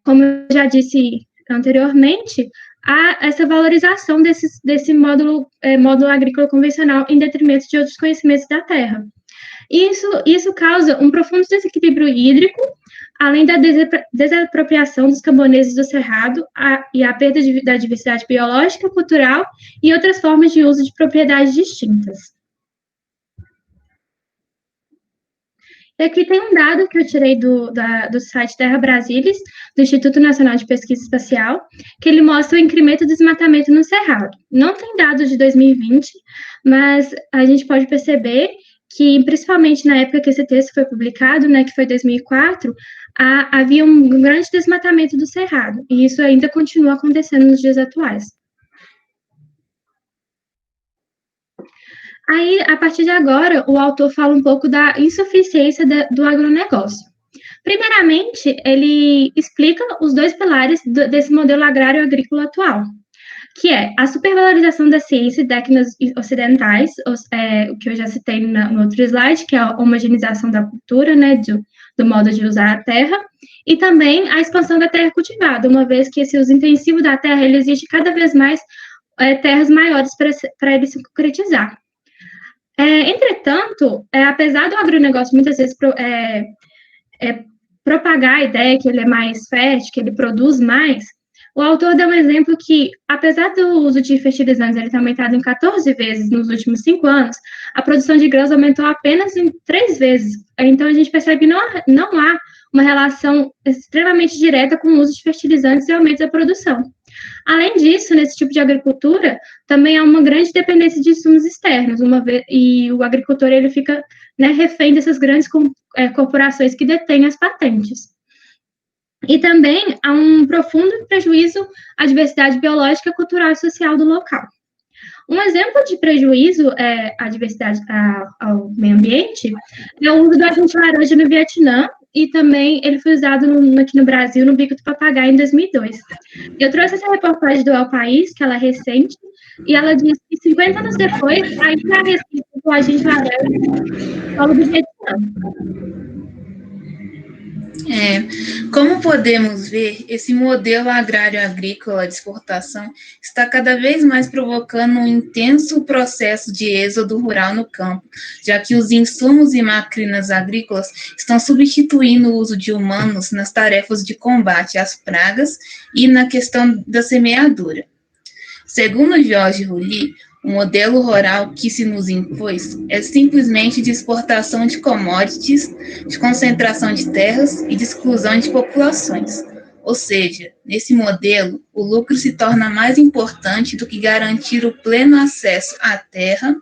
como eu já disse anteriormente, há essa valorização desse módulo agrícola convencional em detrimento de outros conhecimentos da terra. Isso causa um profundo desequilíbrio hídrico, além da desapropriação dos camponeses do Cerrado e a perda da diversidade biológica, cultural e outras formas de uso de propriedades distintas. E aqui tem um dado que eu tirei do site Terra Brasilis, do Instituto Nacional de Pesquisa Espacial, que ele mostra o incremento do desmatamento no Cerrado. Não tem dados de 2020, mas a gente pode perceber que, principalmente na época que esse texto foi publicado, né, que foi 2004, havia um grande desmatamento do cerrado, e isso ainda continua acontecendo nos dias atuais. Aí, a partir de agora, o autor fala um pouco da insuficiência do agronegócio. Primeiramente, ele explica os dois pilares desse modelo agrário agrícola atual, que é a supervalorização da ciência e técnicas ocidentais, o que eu já citei no outro slide, que é a homogeneização da cultura, né, do modo de usar a terra, e também a expansão da terra cultivada, uma vez que esse uso intensivo da terra, ele exige cada vez mais terras maiores para ele se concretizar. Entretanto, apesar do agronegócio muitas vezes propagar a ideia que ele é mais fértil, que ele produz mais, o autor dá um exemplo que, apesar do uso de fertilizantes ele ter aumentado em 14 vezes nos últimos 5 anos, a produção de grãos aumentou apenas em 3 vezes. Então, a gente percebe que não há uma relação extremamente direta com o uso de fertilizantes e aumento da produção. Além disso, nesse tipo de agricultura, também há uma grande dependência de insumos externos, e o agricultor ele fica, né, refém dessas grandes corporações que detêm as patentes. E também há um profundo prejuízo à diversidade biológica, cultural e social do local. Um exemplo de prejuízo à diversidade, ao meio ambiente, é o uso do agente laranja no Vietnã, e também ele foi usado aqui no Brasil, no Bico do Papagaio, em 2002. Eu trouxe essa reportagem do El País, que ela é recente, e ela diz que 50 anos depois, ainda há resquícios do agente laranja no solo do Vietnã. Como podemos ver, esse modelo agrário agrícola de exportação está cada vez mais provocando um intenso processo de êxodo rural no campo, já que os insumos e máquinas agrícolas estão substituindo o uso de humanos nas tarefas de combate às pragas e na questão da semeadura. Segundo Jorge Roulli, o modelo rural que se nos impôs é simplesmente de exportação de commodities, de concentração de terras e de exclusão de populações. Ou seja, nesse modelo, o lucro se torna mais importante do que garantir o pleno acesso à terra,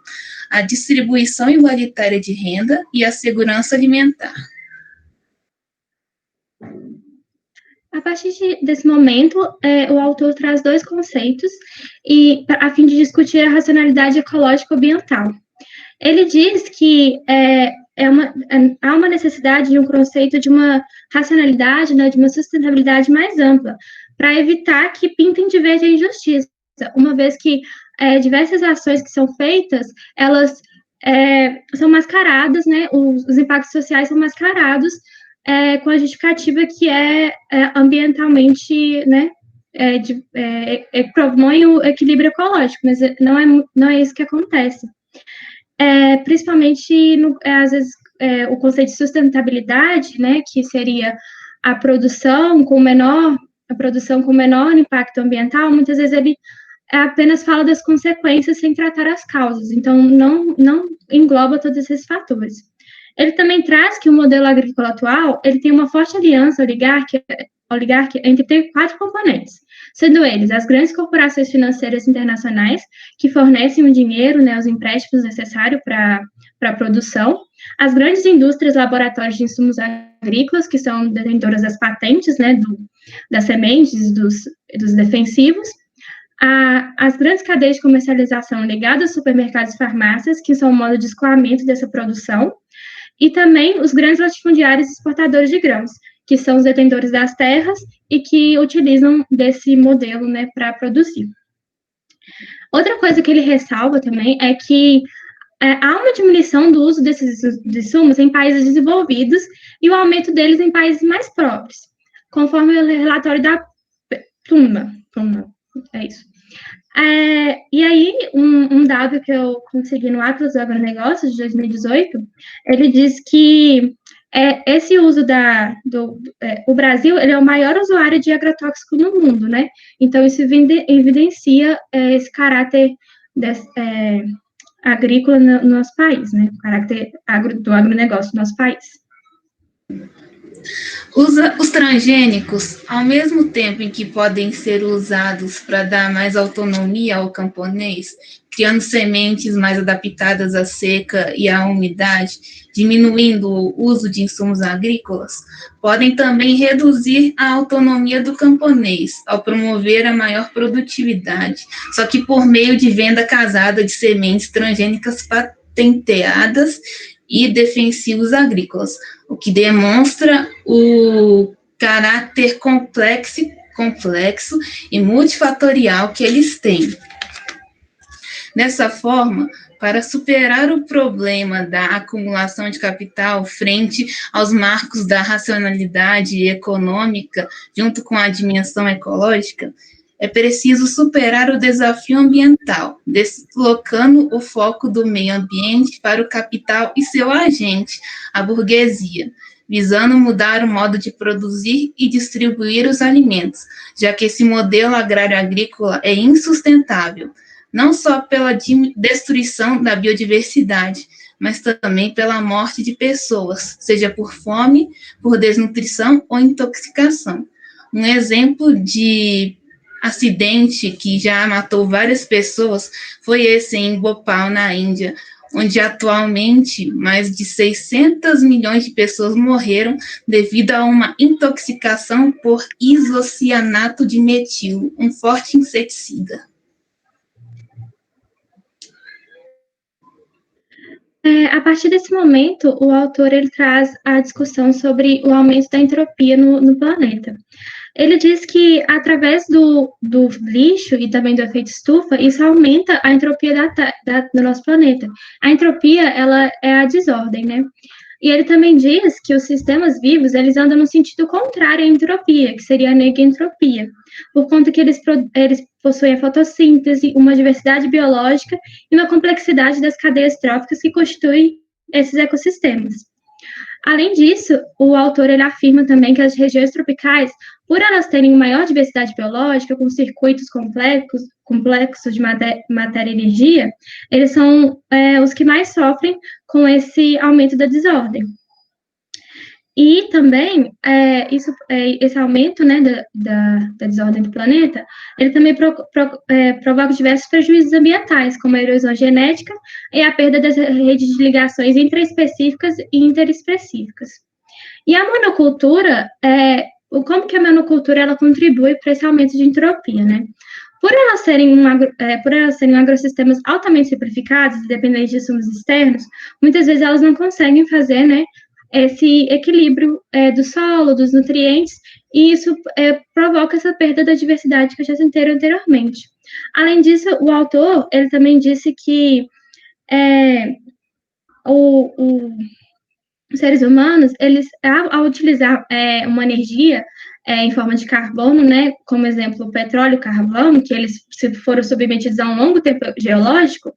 a distribuição igualitária de renda e a segurança alimentar. A partir desse momento, o autor traz dois conceitos a fim de discutir a racionalidade ecológico-ambiental. Ele diz que há uma necessidade de um conceito de uma racionalidade, né, de uma sustentabilidade mais ampla, para evitar que pintem de verde a injustiça, uma vez que diversas ações que são feitas, elas são mascaradas, né, os impactos sociais são mascarados com a justificativa que ambientalmente, né, promove o equilíbrio ecológico, mas não é isso que acontece. Principalmente, às vezes, o conceito de sustentabilidade, né, que seria a produção com menor impacto ambiental, muitas vezes ele apenas fala das consequências sem tratar as causas, então não engloba todos esses fatores. Ele também traz que o modelo agrícola atual, ele tem uma forte aliança oligárquica entre 4 componentes, sendo eles as grandes corporações financeiras internacionais, que fornecem o dinheiro, né, os empréstimos necessários para a produção, as grandes indústrias, laboratórios de insumos agrícolas, que são detentoras das patentes, né, das sementes, dos defensivos, as grandes cadeias de comercialização ligadas aos supermercados e farmácias, que são o modo de escoamento dessa produção, e também os grandes latifundiários exportadores de grãos, que são os detentores das terras e que utilizam desse modelo, né, para produzir. Outra coisa que ele ressalva também é que há uma diminuição do uso desses insumos em países desenvolvidos e o aumento deles em países mais pobres, conforme o relatório da PNUD, é isso. E aí, um dado que eu consegui no Atlas do Agronegócio, de 2018, ele diz que esse uso o Brasil, ele é o maior usuário de agrotóxico no mundo, né? Então, isso evidencia esse caráter agrícola no nosso país, né? O caráter do agronegócio no nosso país. Os transgênicos, ao mesmo tempo em que podem ser usados para dar mais autonomia ao camponês, criando sementes mais adaptadas à seca e à umidade, diminuindo o uso de insumos agrícolas, podem também reduzir a autonomia do camponês, ao promover a maior produtividade, só que por meio de venda casada de sementes transgênicas patenteadas e defensivos agrícolas, o que demonstra o caráter complexo e multifatorial que eles têm. Dessa forma, para superar o problema da acumulação de capital frente aos marcos da racionalidade econômica, junto com a dimensão ecológica, é preciso superar o desafio ambiental, deslocando o foco do meio ambiente para o capital e seu agente, a burguesia, visando mudar o modo de produzir e distribuir os alimentos, já que esse modelo agrário-agrícola é insustentável, não só pela destruição da biodiversidade, mas também pela morte de pessoas, seja por fome, por desnutrição ou intoxicação. Um exemplo de acidente que já matou várias pessoas foi esse em Bhopal, na Índia, onde atualmente mais de 600 milhões de pessoas morreram devido a uma intoxicação por isocianato de metilo, um forte inseticida. A partir desse momento, o autor ele traz a discussão sobre o aumento da entropia no planeta. Ele diz que, através do lixo e também do efeito estufa, isso aumenta a entropia do nosso planeta. A entropia, ela é a desordem, né? E ele também diz que os sistemas vivos, eles andam no sentido contrário à entropia, que seria a negentropia, por conta que eles possuem a fotossíntese, uma diversidade biológica e uma complexidade das cadeias tróficas que constituem esses ecossistemas. Além disso, o autor ele afirma também que as regiões tropicais, por elas terem maior diversidade biológica, com circuitos complexos de matéria e energia, eles são os que mais sofrem com esse aumento da desordem. E também, esse aumento, né, da desordem do planeta, ele também provoca diversos prejuízos ambientais, como a erosão genética e a perda das redes de ligações intraespecíficas e interespecíficas. E a monocultura, como que a monocultura ela contribui para esse aumento de entropia, né? Por elas serem agrossistemas altamente simplificados e dependentes de insumos externos, muitas vezes elas não conseguem fazer, né, esse equilíbrio do solo, dos nutrientes, e isso provoca essa perda da diversidade que eu já citei anteriormente. Além disso, o autor, ele também disse que os seres humanos, eles, ao utilizar uma energia em forma de carbono, né, como exemplo, o petróleo e o carvão, que eles se foram submetidos a um longo tempo geológico,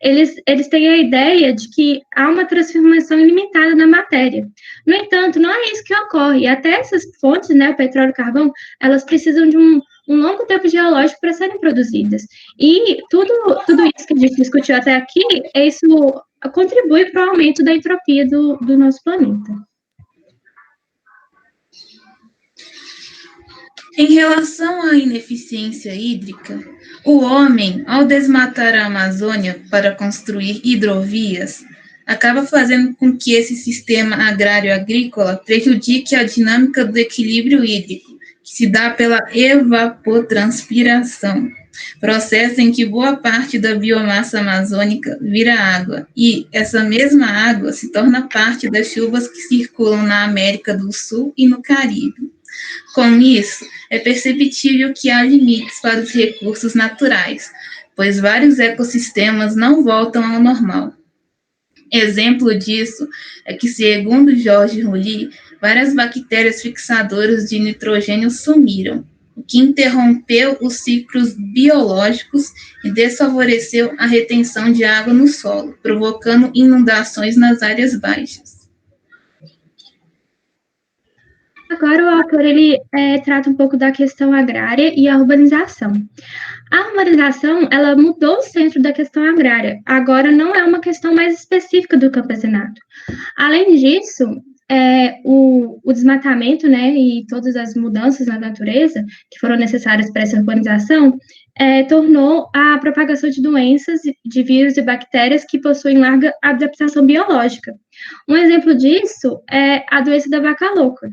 eles têm a ideia de que há uma transformação ilimitada na matéria. No entanto, não é isso que ocorre. Até essas fontes, né, o petróleo e o carvão, elas precisam de um longo tempo geológico para serem produzidas. E tudo isso que a gente discutiu até aqui, isso contribui para o aumento da entropia do nosso planeta. Em relação à ineficiência hídrica, o homem, ao desmatar a Amazônia para construir hidrovias, acaba fazendo com que esse sistema agrário-agrícola prejudique a dinâmica do equilíbrio hídrico, que se dá pela evapotranspiração, processo em que boa parte da biomassa amazônica vira água, e essa mesma água se torna parte das chuvas que circulam na América do Sul e no Caribe. Com isso, é perceptível que há limites para os recursos naturais, pois vários ecossistemas não voltam ao normal. Exemplo disso é que, segundo Jorge Rulli, várias bactérias fixadoras de nitrogênio sumiram, o que interrompeu os ciclos biológicos e desfavoreceu a retenção de água no solo, provocando inundações nas áreas baixas. Agora o autor ele trata um pouco da questão agrária e a urbanização. A urbanização, ela mudou o centro da questão agrária. Agora não é uma questão mais específica do campesinato. Além disso, o desmatamento, né, e todas as mudanças na natureza que foram necessárias para essa urbanização, tornou a propagação de doenças, de vírus e bactérias que possuem larga adaptação biológica. Um exemplo disso é a doença da vaca louca.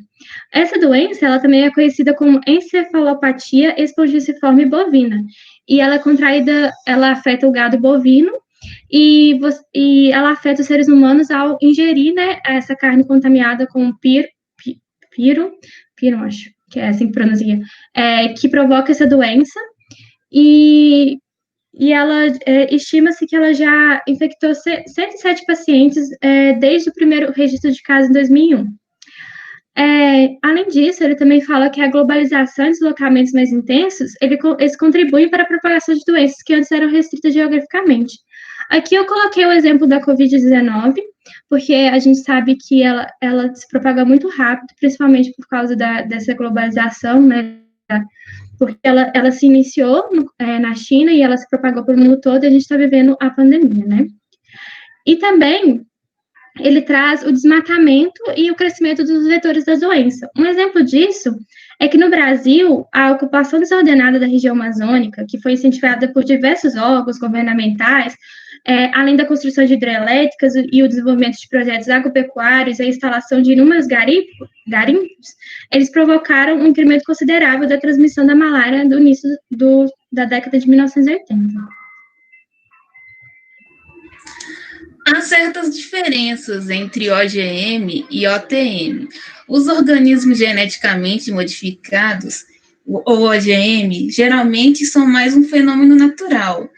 Essa doença, ela também é conhecida como encefalopatia espongiforme bovina, e ela é contraída, ela afeta o gado bovino, e ela afeta os seres humanos ao ingerir, né, essa carne contaminada com piro, acho que é assim que pronuncia, que provoca essa doença, e ela estima-se que ela já infectou 107 pacientes desde o primeiro registro de casos em 2001. Além disso, ele também fala que a globalização e deslocamentos mais intensos, eles contribuem para a propagação de doenças que antes eram restritas geograficamente. Aqui eu coloquei o exemplo da Covid-19, porque a gente sabe que ela se propaga muito rápido, principalmente por causa dessa globalização, né? Porque ela se iniciou na China e ela se propagou pelo mundo todo, e a gente está vivendo a pandemia, né? E também ele traz o desmatamento e o crescimento dos vetores da doença. Um exemplo disso é que no Brasil, a ocupação desordenada da região amazônica, que foi incentivada por diversos órgãos governamentais, além da construção de hidrelétricas e o desenvolvimento de projetos agropecuários e a instalação de inúmeros garimpos, eles provocaram um incremento considerável da transmissão da malária do início da década de 1980. Há certas diferenças entre OGM e OTM. Os organismos geneticamente modificados, ou OGM, geralmente são mais um fenômeno natural,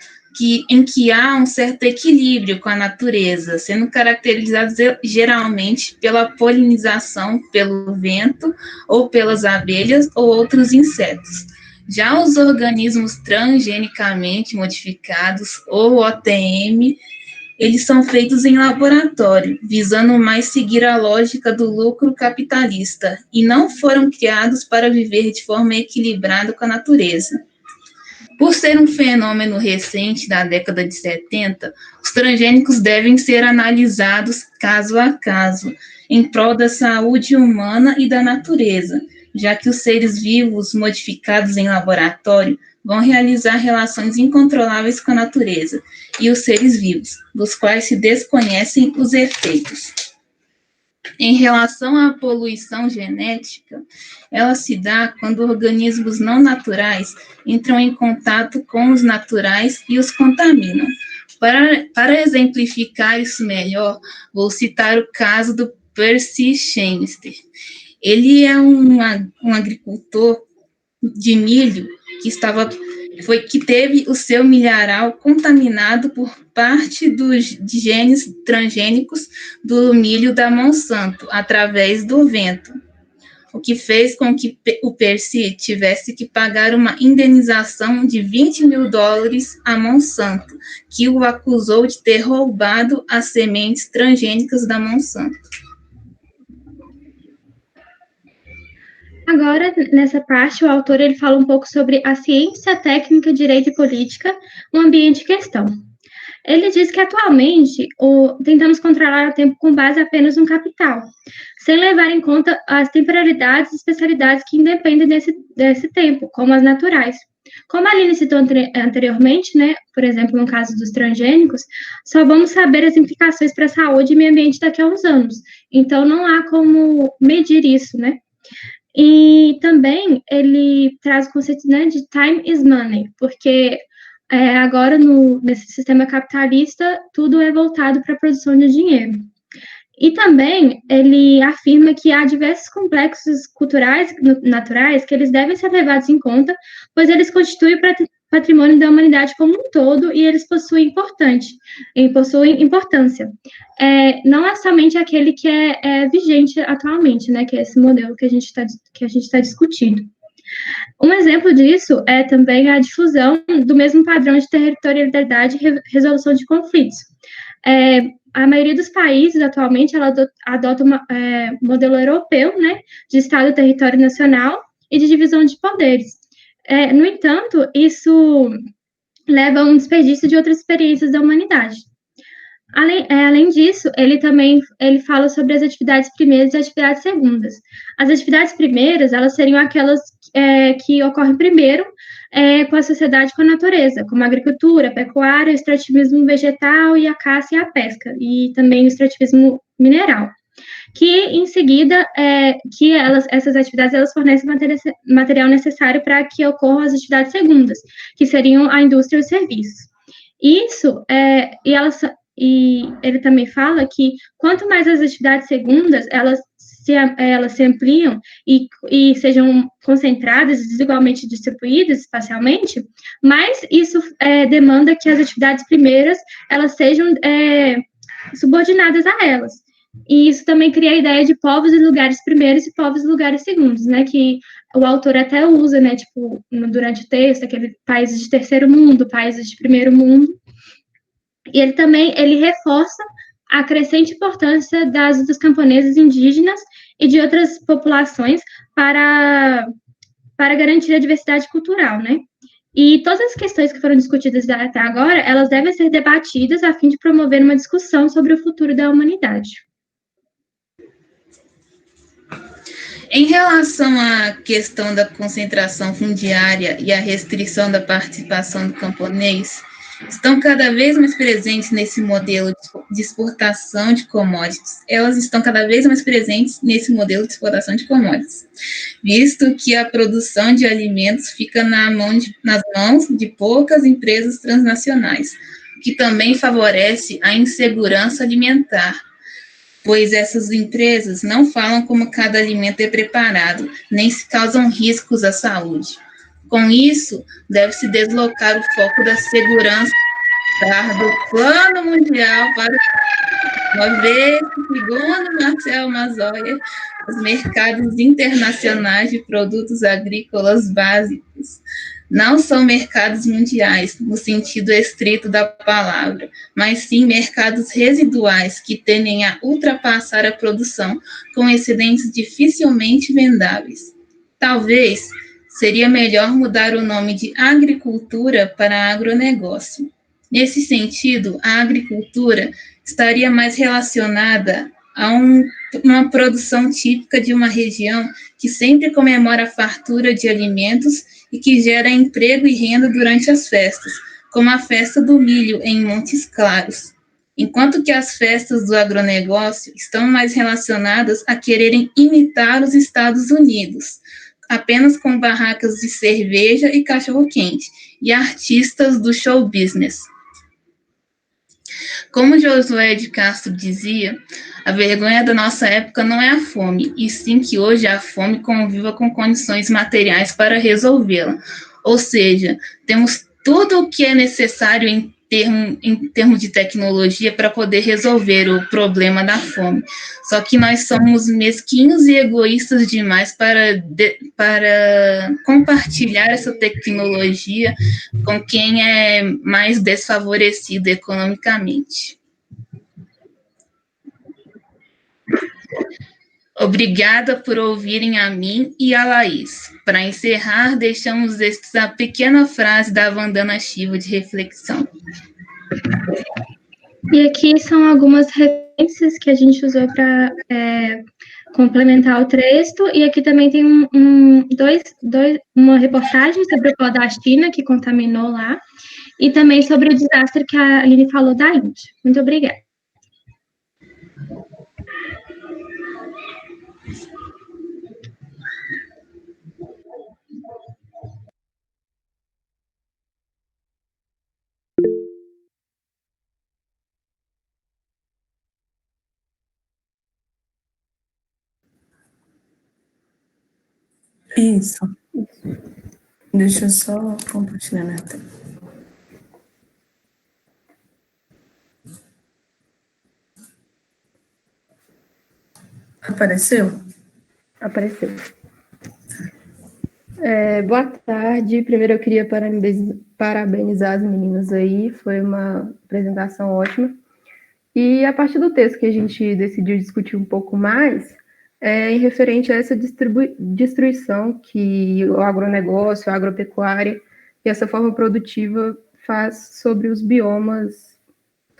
em que há um certo equilíbrio com a natureza, sendo caracterizados geralmente pela polinização pelo vento, ou pelas abelhas ou outros insetos. Já os organismos transgenicamente modificados, ou OTM, eles são feitos em laboratório, visando mais seguir a lógica do lucro capitalista, e não foram criados para viver de forma equilibrada com a natureza. Por ser um fenômeno recente da década de 70, os transgênicos devem ser analisados caso a caso, em prol da saúde humana e da natureza, já que os seres vivos modificados em laboratório vão realizar relações incontroláveis com a natureza e os seres vivos, dos quais se desconhecem os efeitos. Em relação à poluição genética, ela se dá quando organismos não naturais entram em contato com os naturais e os contaminam. Para exemplificar isso melhor, vou citar o caso do Percy Shyster. Ele é um agricultor de milho que teve o seu milharal contaminado por parte de genes transgênicos do milho da Monsanto, através do vento, o que fez com que o Percy tivesse que pagar uma indenização de $20 mil à Monsanto, que o acusou de ter roubado as sementes transgênicas da Monsanto. Agora, nessa parte, o autor ele fala um pouco sobre a ciência, técnica, direito e política no ambiente em questão. Ele diz que, atualmente, tentamos controlar o tempo com base apenas no capital, sem levar em conta as temporalidades e especialidades que independem desse tempo, como as naturais. Como a Aline citou anteriormente, né, por exemplo, no caso dos transgênicos, só vamos saber as implicações para a saúde e meio ambiente daqui a uns anos. Então, não há como medir isso, né? E também ele traz o conceito, né, de time is money, porque agora nesse sistema capitalista tudo é voltado para a produção de dinheiro. E também ele afirma que há diversos complexos culturais naturais que eles devem ser levados em conta, pois eles constituem patrimônio da humanidade como um todo e eles possuem importância. Não é somente aquele que é vigente atualmente, né, que é esse modelo que a gente está discutindo. Um exemplo disso é também a difusão do mesmo padrão de territorialidade e resolução de conflitos. A maioria dos países, atualmente, ela adota um modelo europeu, né, de Estado, território nacional e de divisão de poderes. No entanto, isso leva a um desperdício de outras experiências da humanidade. Além disso, ele fala sobre as atividades primeiras e atividades segundas. As atividades primeiras, elas seriam aquelas que ocorrem primeiro com a sociedade, com a natureza, como a agricultura, a pecuária, o extrativismo vegetal e a caça e a pesca, e também o extrativismo mineral. Que, em seguida, essas atividades elas fornecem material necessário para que ocorram as atividades segundas, que seriam a indústria e os serviços. Isso, e ele também fala que quanto mais as atividades segundas elas se ampliam e sejam concentradas e desigualmente distribuídas espacialmente, mais isso demanda que as atividades primeiras elas sejam subordinadas a elas. E isso também cria a ideia de povos e lugares primeiros e povos e lugares segundos, né, que o autor até usa, né, tipo, durante o texto, aquele países de terceiro mundo, países de primeiro mundo. E ele reforça a crescente importância dos camponeses indígenas e de outras populações para garantir a diversidade cultural, né? E todas as questões que foram discutidas até agora, elas devem ser debatidas a fim de promover uma discussão sobre o futuro da humanidade. Em relação à questão da concentração fundiária e a restrição da participação do camponês, estão cada vez mais presentes nesse modelo de exportação de commodities. Elas estão cada vez mais presentes nesse modelo de exportação de commodities, visto que a produção de alimentos fica nas mãos de poucas empresas transnacionais, o que também favorece a insegurança alimentar, pois essas empresas não falam como cada alimento é preparado, nem se causam riscos à saúde. Com isso, deve-se deslocar o foco da segurança do Plano Mundial para uma vez, segundo Marcel Mazoia, os mercados internacionais de produtos agrícolas básicos não são mercados mundiais, no sentido estrito da palavra, mas sim mercados residuais que tendem a ultrapassar a produção com excedentes dificilmente vendáveis. Talvez seria melhor mudar o nome de agricultura para agronegócio. Nesse sentido, a agricultura estaria mais relacionada a uma produção típica de uma região que sempre comemora a fartura de alimentos e que gera emprego e renda durante as festas, como a festa do milho em Montes Claros, enquanto que as festas do agronegócio estão mais relacionadas a quererem imitar os Estados Unidos, apenas com barracas de cerveja e cachorro-quente, e artistas do show business. Como Josué de Castro dizia, a vergonha da nossa época não é a fome, e sim que hoje a fome conviva com condições materiais para resolvê-la. Ou seja, temos tudo o que é necessário em termos de tecnologia para poder resolver o problema da fome. Só que nós somos mesquinhos e egoístas demais para compartilhar essa tecnologia com quem é mais desfavorecido economicamente. Obrigada por ouvirem a mim e a Laís. Para encerrar, deixamos esta pequena frase da Vandana Shiva de reflexão. E aqui são algumas referências que a gente usou para complementar o texto, e aqui também tem uma reportagem sobre o pó da China que contaminou lá, e também sobre o desastre que a Aline falou da Índia. Muito obrigada. Isso. Deixa eu só compartilhar na tela. Apareceu? Apareceu. Boa tarde. Primeiro eu queria parabenizar as meninas aí, foi uma apresentação ótima. E a partir do texto que a gente decidiu discutir um pouco mais, em referente a essa destruição que o agronegócio, a agropecuária e essa forma produtiva faz sobre os biomas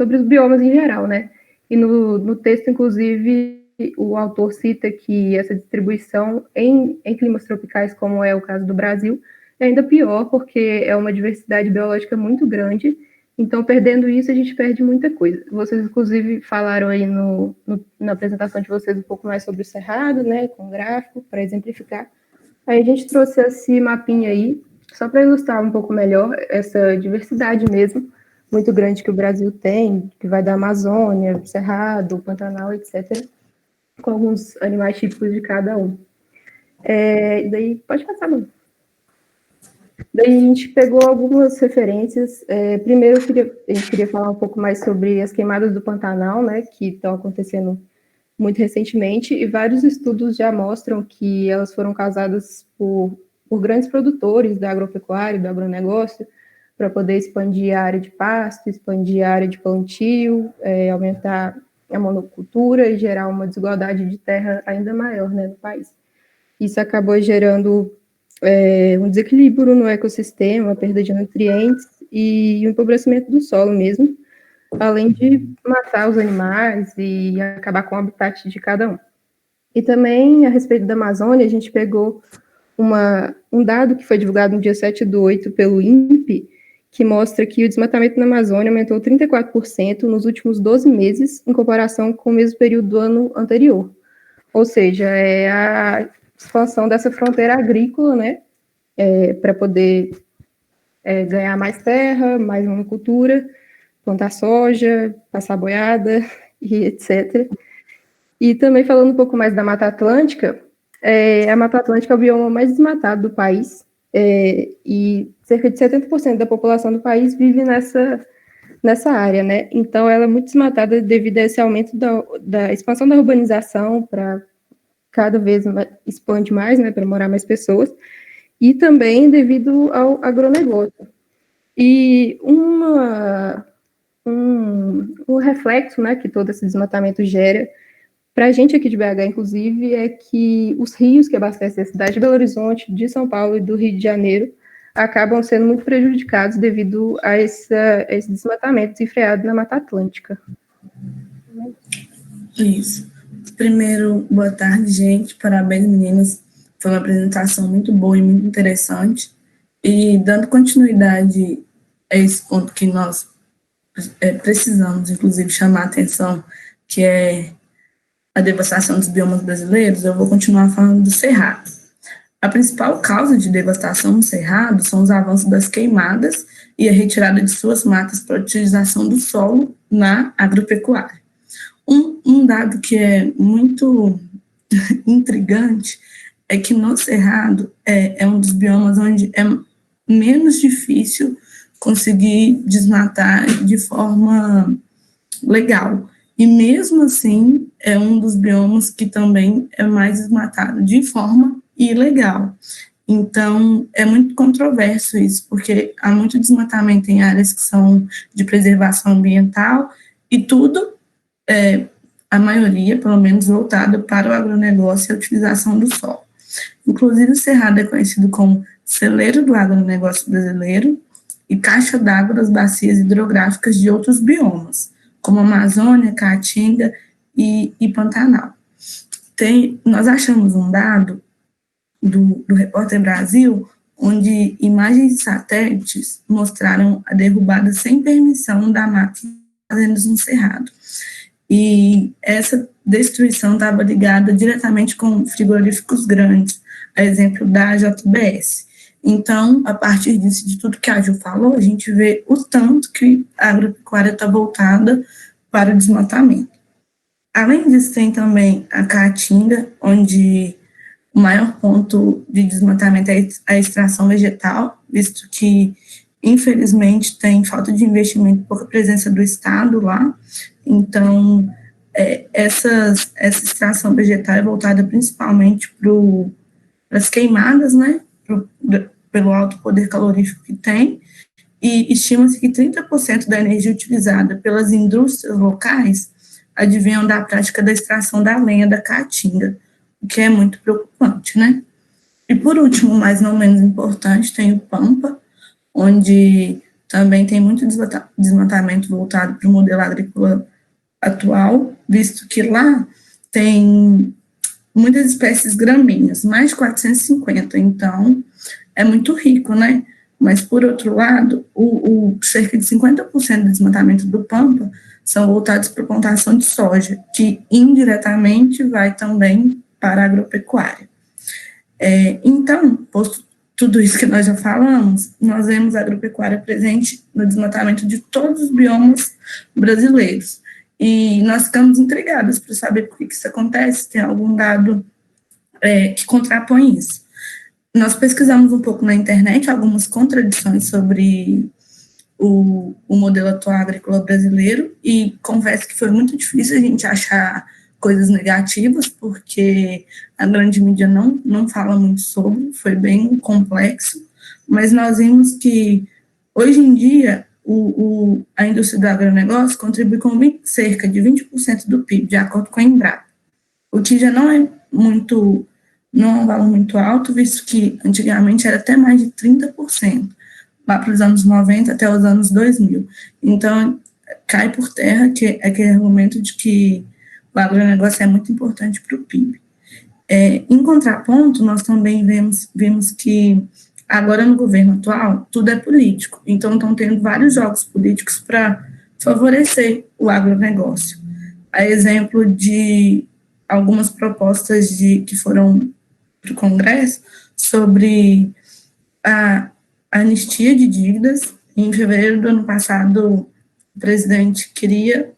sobre os biomas em geral, né? E no texto, inclusive, o autor cita que essa distribuição em climas tropicais, como é o caso do Brasil, é ainda pior, porque é uma diversidade biológica muito grande. Então, perdendo isso, a gente perde muita coisa. Vocês, inclusive, falaram aí na apresentação de vocês um pouco mais sobre o cerrado, né, com gráfico, para exemplificar. Aí a gente trouxe esse mapinha aí, só para ilustrar um pouco melhor essa diversidade mesmo, muito grande que o Brasil tem, que vai da Amazônia, Cerrado, Pantanal, etc., com alguns animais típicos de cada um. Daí, pode passar, mano. Daí a gente pegou algumas referências. Primeiro, a gente queria falar um pouco mais sobre as queimadas do Pantanal, né, que estão acontecendo muito recentemente, e vários estudos já mostram que elas foram causadas por grandes produtores da agropecuária, do agronegócio, para poder expandir a área de pasto, expandir a área de plantio, aumentar a monocultura e gerar uma desigualdade de terra ainda maior, né, no país. Isso acabou gerando um desequilíbrio no ecossistema, perda de nutrientes e o empobrecimento do solo mesmo, além de matar os animais e acabar com o habitat de cada um. E também, a respeito da Amazônia, a gente pegou um dado que foi divulgado no dia 7/8 pelo INPE, que mostra que o desmatamento na Amazônia aumentou 34% nos últimos 12 meses, em comparação com o mesmo período do ano anterior. Ou seja, é a expansão dessa fronteira agrícola, né, para poder ganhar mais terra, mais monocultura, plantar soja, passar boiada, e etc. E também falando um pouco mais da Mata Atlântica, a Mata Atlântica é o bioma mais desmatado do país, e cerca de 70% da população do país vive nessa área, né? Então, ela é muito desmatada devido a esse aumento da expansão da urbanização, para cada vez expande mais, né, para morar mais pessoas, e também devido ao agronegócio. E um reflexo, né, que todo esse desmatamento gera, para a gente aqui de BH, inclusive, é que os rios que abastecem a cidade de Belo Horizonte, de São Paulo e do Rio de Janeiro acabam sendo muito prejudicados devido a esse desmatamento desenfreado na Mata Atlântica. Isso. Primeiro, boa tarde, gente. Parabéns, meninas. Foi uma apresentação muito boa e muito interessante. E dando continuidade a esse ponto que nós precisamos, inclusive, chamar a atenção, que é a devastação dos biomas brasileiros, eu vou continuar falando do Cerrado. A principal causa de devastação no Cerrado são os avanços das queimadas e a retirada de suas matas para a utilização do solo na agropecuária. Um dado que é muito intrigante é que no Cerrado é um dos biomas onde é menos difícil conseguir desmatar de forma legal. E mesmo assim, é um dos biomas que também é mais desmatado de forma ilegal. Então, é muito controverso isso, porque há muito desmatamento em áreas que são de preservação ambiental e tudo, a maioria, pelo menos, voltada para o agronegócio e a utilização do solo. Inclusive, o Cerrado é conhecido como celeiro do agronegócio brasileiro e caixa d'água das bacias hidrográficas de outros biomas, como Amazônia, Caatinga e Pantanal. Nós achamos um dado do Repórter Brasil, onde imagens de satélites mostraram a derrubada sem permissão da mata de fazendas no Cerrado. E essa destruição estava ligada diretamente com frigoríficos grandes, a exemplo da JBS. Então, a partir disso, de tudo que a Ju falou, a gente vê o tanto que a agropecuária está voltada para o desmatamento. Além disso, tem também a Caatinga, onde o maior ponto de desmatamento é a extração vegetal, visto que, infelizmente, tem falta de investimento, pouca presença do Estado lá. Então, essa extração vegetal é voltada principalmente para as queimadas, né, pelo alto poder calorífico que tem, e estima-se que 30% da energia utilizada pelas indústrias locais advinham da prática da extração da lenha da caatinga, o que é muito preocupante, né? E por último, mas não menos importante, tem o Pampa, onde também tem muito desmatamento voltado para o modelo agrícola atual, visto que lá tem muitas espécies gramíneas, mais de 450, então é muito rico, né? Mas, por outro lado, cerca de 50% do desmatamento do Pampa são voltados para a plantação de soja, que indiretamente vai também para a agropecuária. Então, posto tudo isso que nós já falamos, nós vemos a agropecuária presente no desmatamento de todos os biomas brasileiros. E nós ficamos intrigados para saber por que isso acontece, tem algum dado que contrapõe isso. Nós pesquisamos um pouco na internet algumas contradições sobre o modelo atual agrícola brasileiro e confesso que foi muito difícil a gente achar coisas negativas, porque a grande mídia não fala muito sobre, foi bem complexo, mas nós vimos que, hoje em dia, a indústria do agronegócio contribui com cerca de 20% do PIB, de acordo com a Embrapa. O que já não é um valor muito alto, visto que antigamente era até mais de 30%, lá para os anos 90 até os anos 2000. Então, cai por terra aquele argumento de que o agronegócio é muito importante para o PIB. Em contraponto, nós também vemos que agora no governo atual, tudo é político. Então, estão tendo vários jogos políticos para favorecer o agronegócio. A exemplo de algumas propostas que foram para o Congresso sobre a anistia de dívidas. Em fevereiro do ano passado, o presidente queria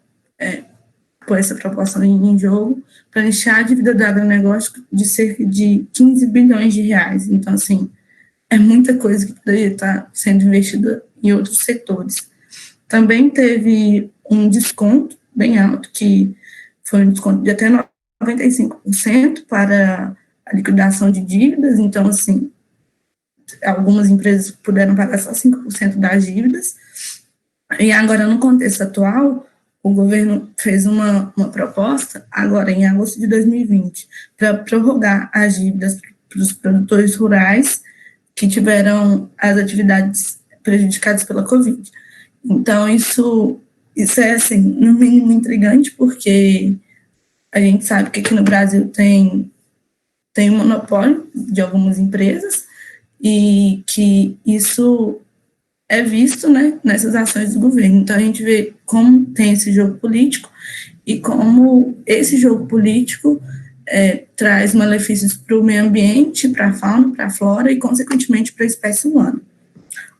pôr essa proposta em jogo para anistiar a dívida do agronegócio de cerca de 15 bilhões de reais. Então, assim, é muita coisa que poderia estar sendo investida em outros setores. Também teve um desconto bem alto, que foi um desconto de até 95% para a liquidação de dívidas. Então, assim, algumas empresas puderam pagar só 5% das dívidas. E agora, no contexto atual, o governo fez uma proposta, agora em agosto de 2020, para prorrogar as dívidas para os produtores rurais que tiveram as atividades prejudicadas pela Covid. Então, isso é, assim, no mínimo intrigante, porque a gente sabe que aqui no Brasil tem um monopólio de algumas empresas e que isso é visto, né, nessas ações do governo. Então, a gente vê como tem esse jogo político e como esse jogo político traz malefícios para o meio ambiente, para a fauna, para a flora e, consequentemente, para a espécie humana.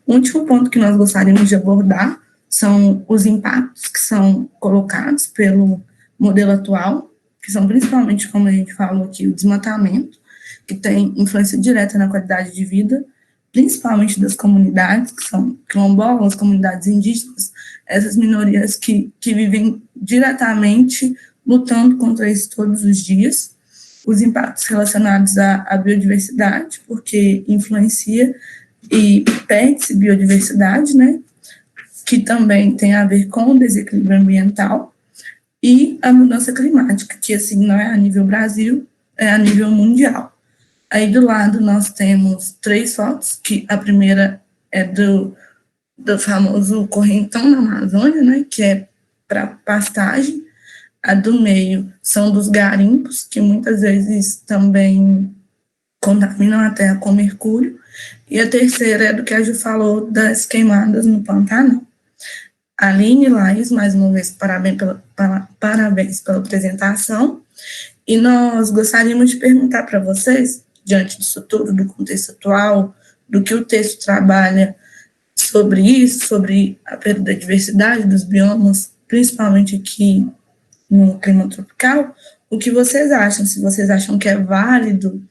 O último ponto que nós gostaríamos de abordar são os impactos que são colocados pelo modelo atual, que são principalmente, como a gente falou aqui, o desmatamento, que tem influência direta na qualidade de vida, principalmente das comunidades, que são quilombolas, comunidades indígenas, essas minorias que vivem diretamente lutando contra isso todos os dias. Os impactos relacionados à biodiversidade, porque influencia e perde-se biodiversidade, né, que também tem a ver com o desequilíbrio ambiental, e a mudança climática, que assim não é a nível Brasil, é a nível mundial. Aí do lado nós temos 3 fotos, que a primeira é do famoso correntão na Amazônia, né, que é para pastagem. A do meio são dos garimpos, que muitas vezes também contaminam a terra com mercúrio. E a terceira é do que a Ju falou, das queimadas no Pantanal. Aline e Laís, mais uma vez, parabéns pela apresentação. E nós gostaríamos de perguntar para vocês, diante disso tudo, do contexto atual, do que o texto trabalha sobre isso, sobre a perda da diversidade dos biomas, principalmente aqui no clima tropical, o que vocês acham? Se vocês acham que é válido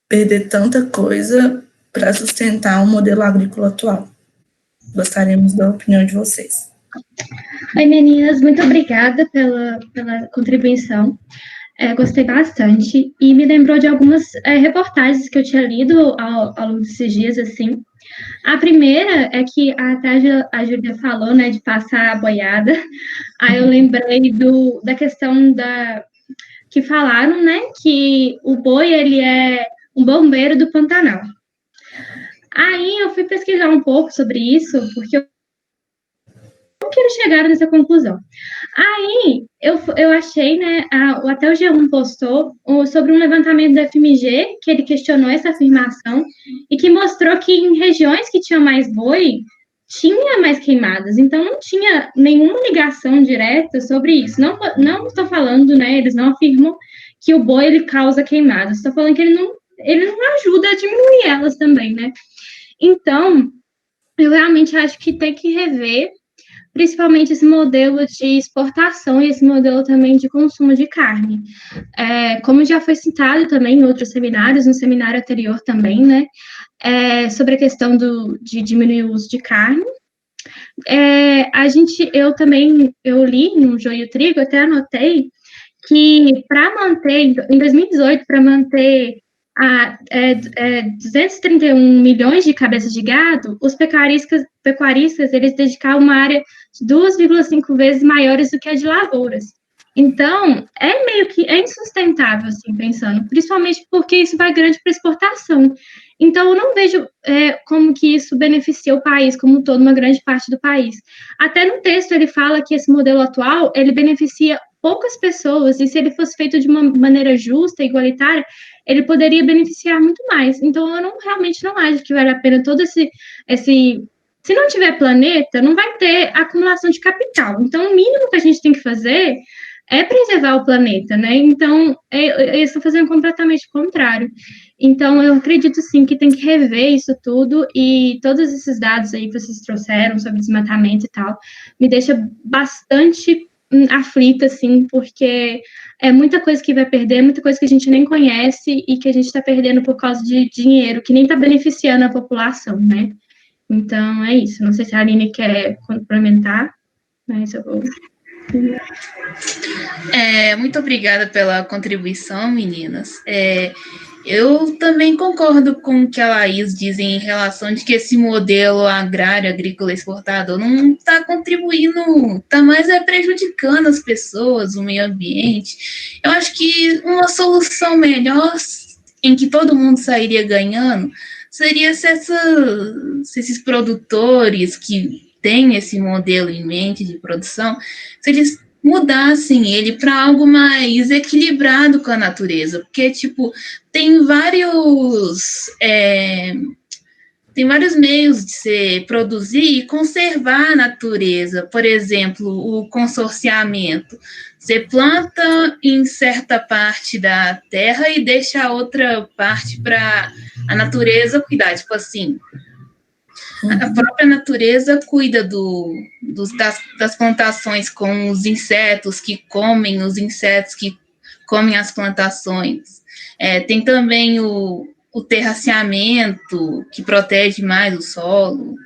perder tanta coisa para sustentar o modelo agrícola atual. Gostaríamos da opinião de vocês. Oi, meninas, muito obrigada pela contribuição. Gostei bastante e me lembrou de algumas reportagens que eu tinha lido ao longo desses dias, assim. A primeira é que até a Júlia falou, né, de passar a boiada. Aí eu lembrei da questão que falaram, né, que o boi, ele é um bombeiro do Pantanal. Aí eu fui pesquisar um pouco sobre isso, porque como que eles chegaram nessa conclusão? Aí eu achei, né, até o G1 postou sobre um levantamento do FMG, que ele questionou essa afirmação e que mostrou que em regiões que tinham mais boi, tinha mais queimadas, então não tinha nenhuma ligação direta sobre isso. Não estou falando, né, eles não afirmam que o boi ele causa queimadas, estou falando que ele não ajuda a diminuir elas também, né? Então, eu realmente acho que tem que rever principalmente esse modelo de exportação e esse modelo também de consumo de carne. Como já foi citado também em outros seminários, no seminário anterior também, né, sobre a questão de diminuir o uso de carne. Eu li no Joio Trigo, até anotei, que para manter, em 2018, para manter 231 milhões de cabeças de gado, os pecuaristas eles dedicavam uma área 2,5 vezes maiores do que a de lavouras. Então, é meio que insustentável, assim, pensando, principalmente porque isso vai grande para exportação. Então, eu não vejo como que isso beneficia o país como um todo, uma grande parte do país. Até no texto ele fala que esse modelo atual, ele beneficia poucas pessoas, e se ele fosse feito de uma maneira justa, igualitária, ele poderia beneficiar muito mais. Então, eu realmente não acho que vale a pena todo esse se não tiver planeta, não vai ter acumulação de capital. Então, o mínimo que a gente tem que fazer é preservar o planeta, né? Então, eu estou fazendo completamente o contrário. Então, eu acredito sim que tem que rever isso tudo e todos esses dados aí que vocês trouxeram sobre desmatamento e tal, me deixa bastante aflita, assim, porque é muita coisa que vai perder, muita coisa que a gente nem conhece e que a gente está perdendo por causa de dinheiro que nem está beneficiando a população, né? Então, é isso. Não sei se a Aline quer complementar, mas eu vou. Muito obrigada pela contribuição, meninas. Eu também concordo com o que a Laís diz em relação de que esse modelo agrário, agrícola exportador não está contribuindo, está mais prejudicando as pessoas, o meio ambiente. Eu acho que uma solução melhor, em que todo mundo sairia ganhando, seria se esses produtores que têm esse modelo em mente de produção, se eles mudassem ele para algo mais equilibrado com a natureza, porque, tipo, tem vários meios de se produzir e conservar a natureza. Por exemplo, o consorciamento. Você planta em certa parte da terra e deixa a outra parte para a natureza cuidar. Tipo assim, a própria natureza cuida das plantações com os insetos que comem os insetos que comem as plantações. Tem também o terraceamento, que protege mais o solo.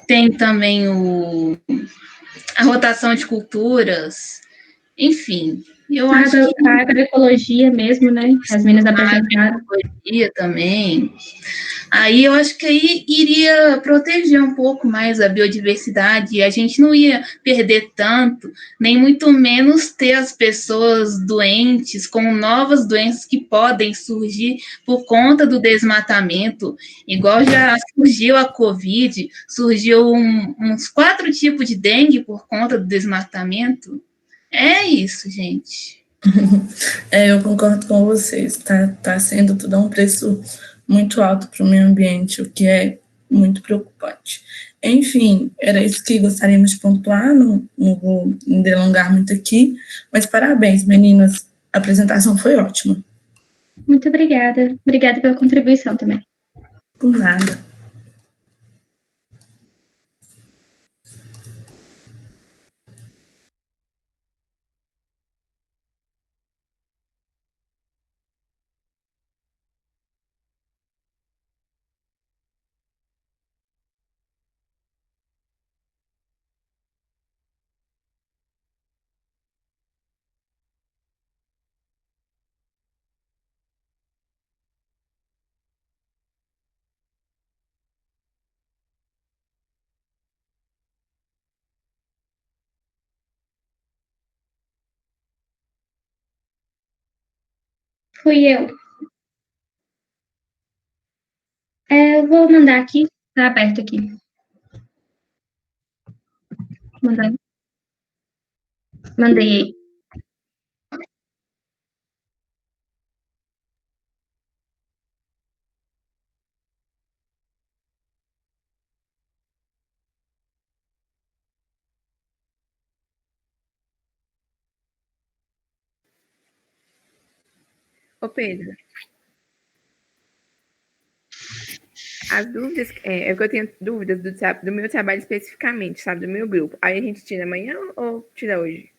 Tem também a rotação de culturas. Enfim, eu acho que a agroecologia mesmo, né? As meninas apresentaram. A agroecologia também. Aí eu acho que aí iria proteger um pouco mais a biodiversidade e a gente não ia perder tanto, nem muito menos ter as pessoas doentes com novas doenças que podem surgir por conta do desmatamento, igual já surgiu a Covid, surgiu uns 4 tipos de dengue por conta do desmatamento. É isso, gente. Eu concordo com vocês. Tá sendo tudo a um preço muito alto para o meio ambiente, o que é muito preocupante. Enfim, era isso que gostaríamos de pontuar, não vou me delongar muito aqui, mas parabéns, meninas, a apresentação foi ótima. Muito obrigada. Obrigada pela contribuição também. Por nada. Fui eu. Eu vou mandar aqui, tá aberto aqui. Mandei. Ô, Pedro, as dúvidas, é que eu tenho dúvidas do meu trabalho especificamente, sabe, do meu grupo. Aí a gente tira amanhã ou tira hoje?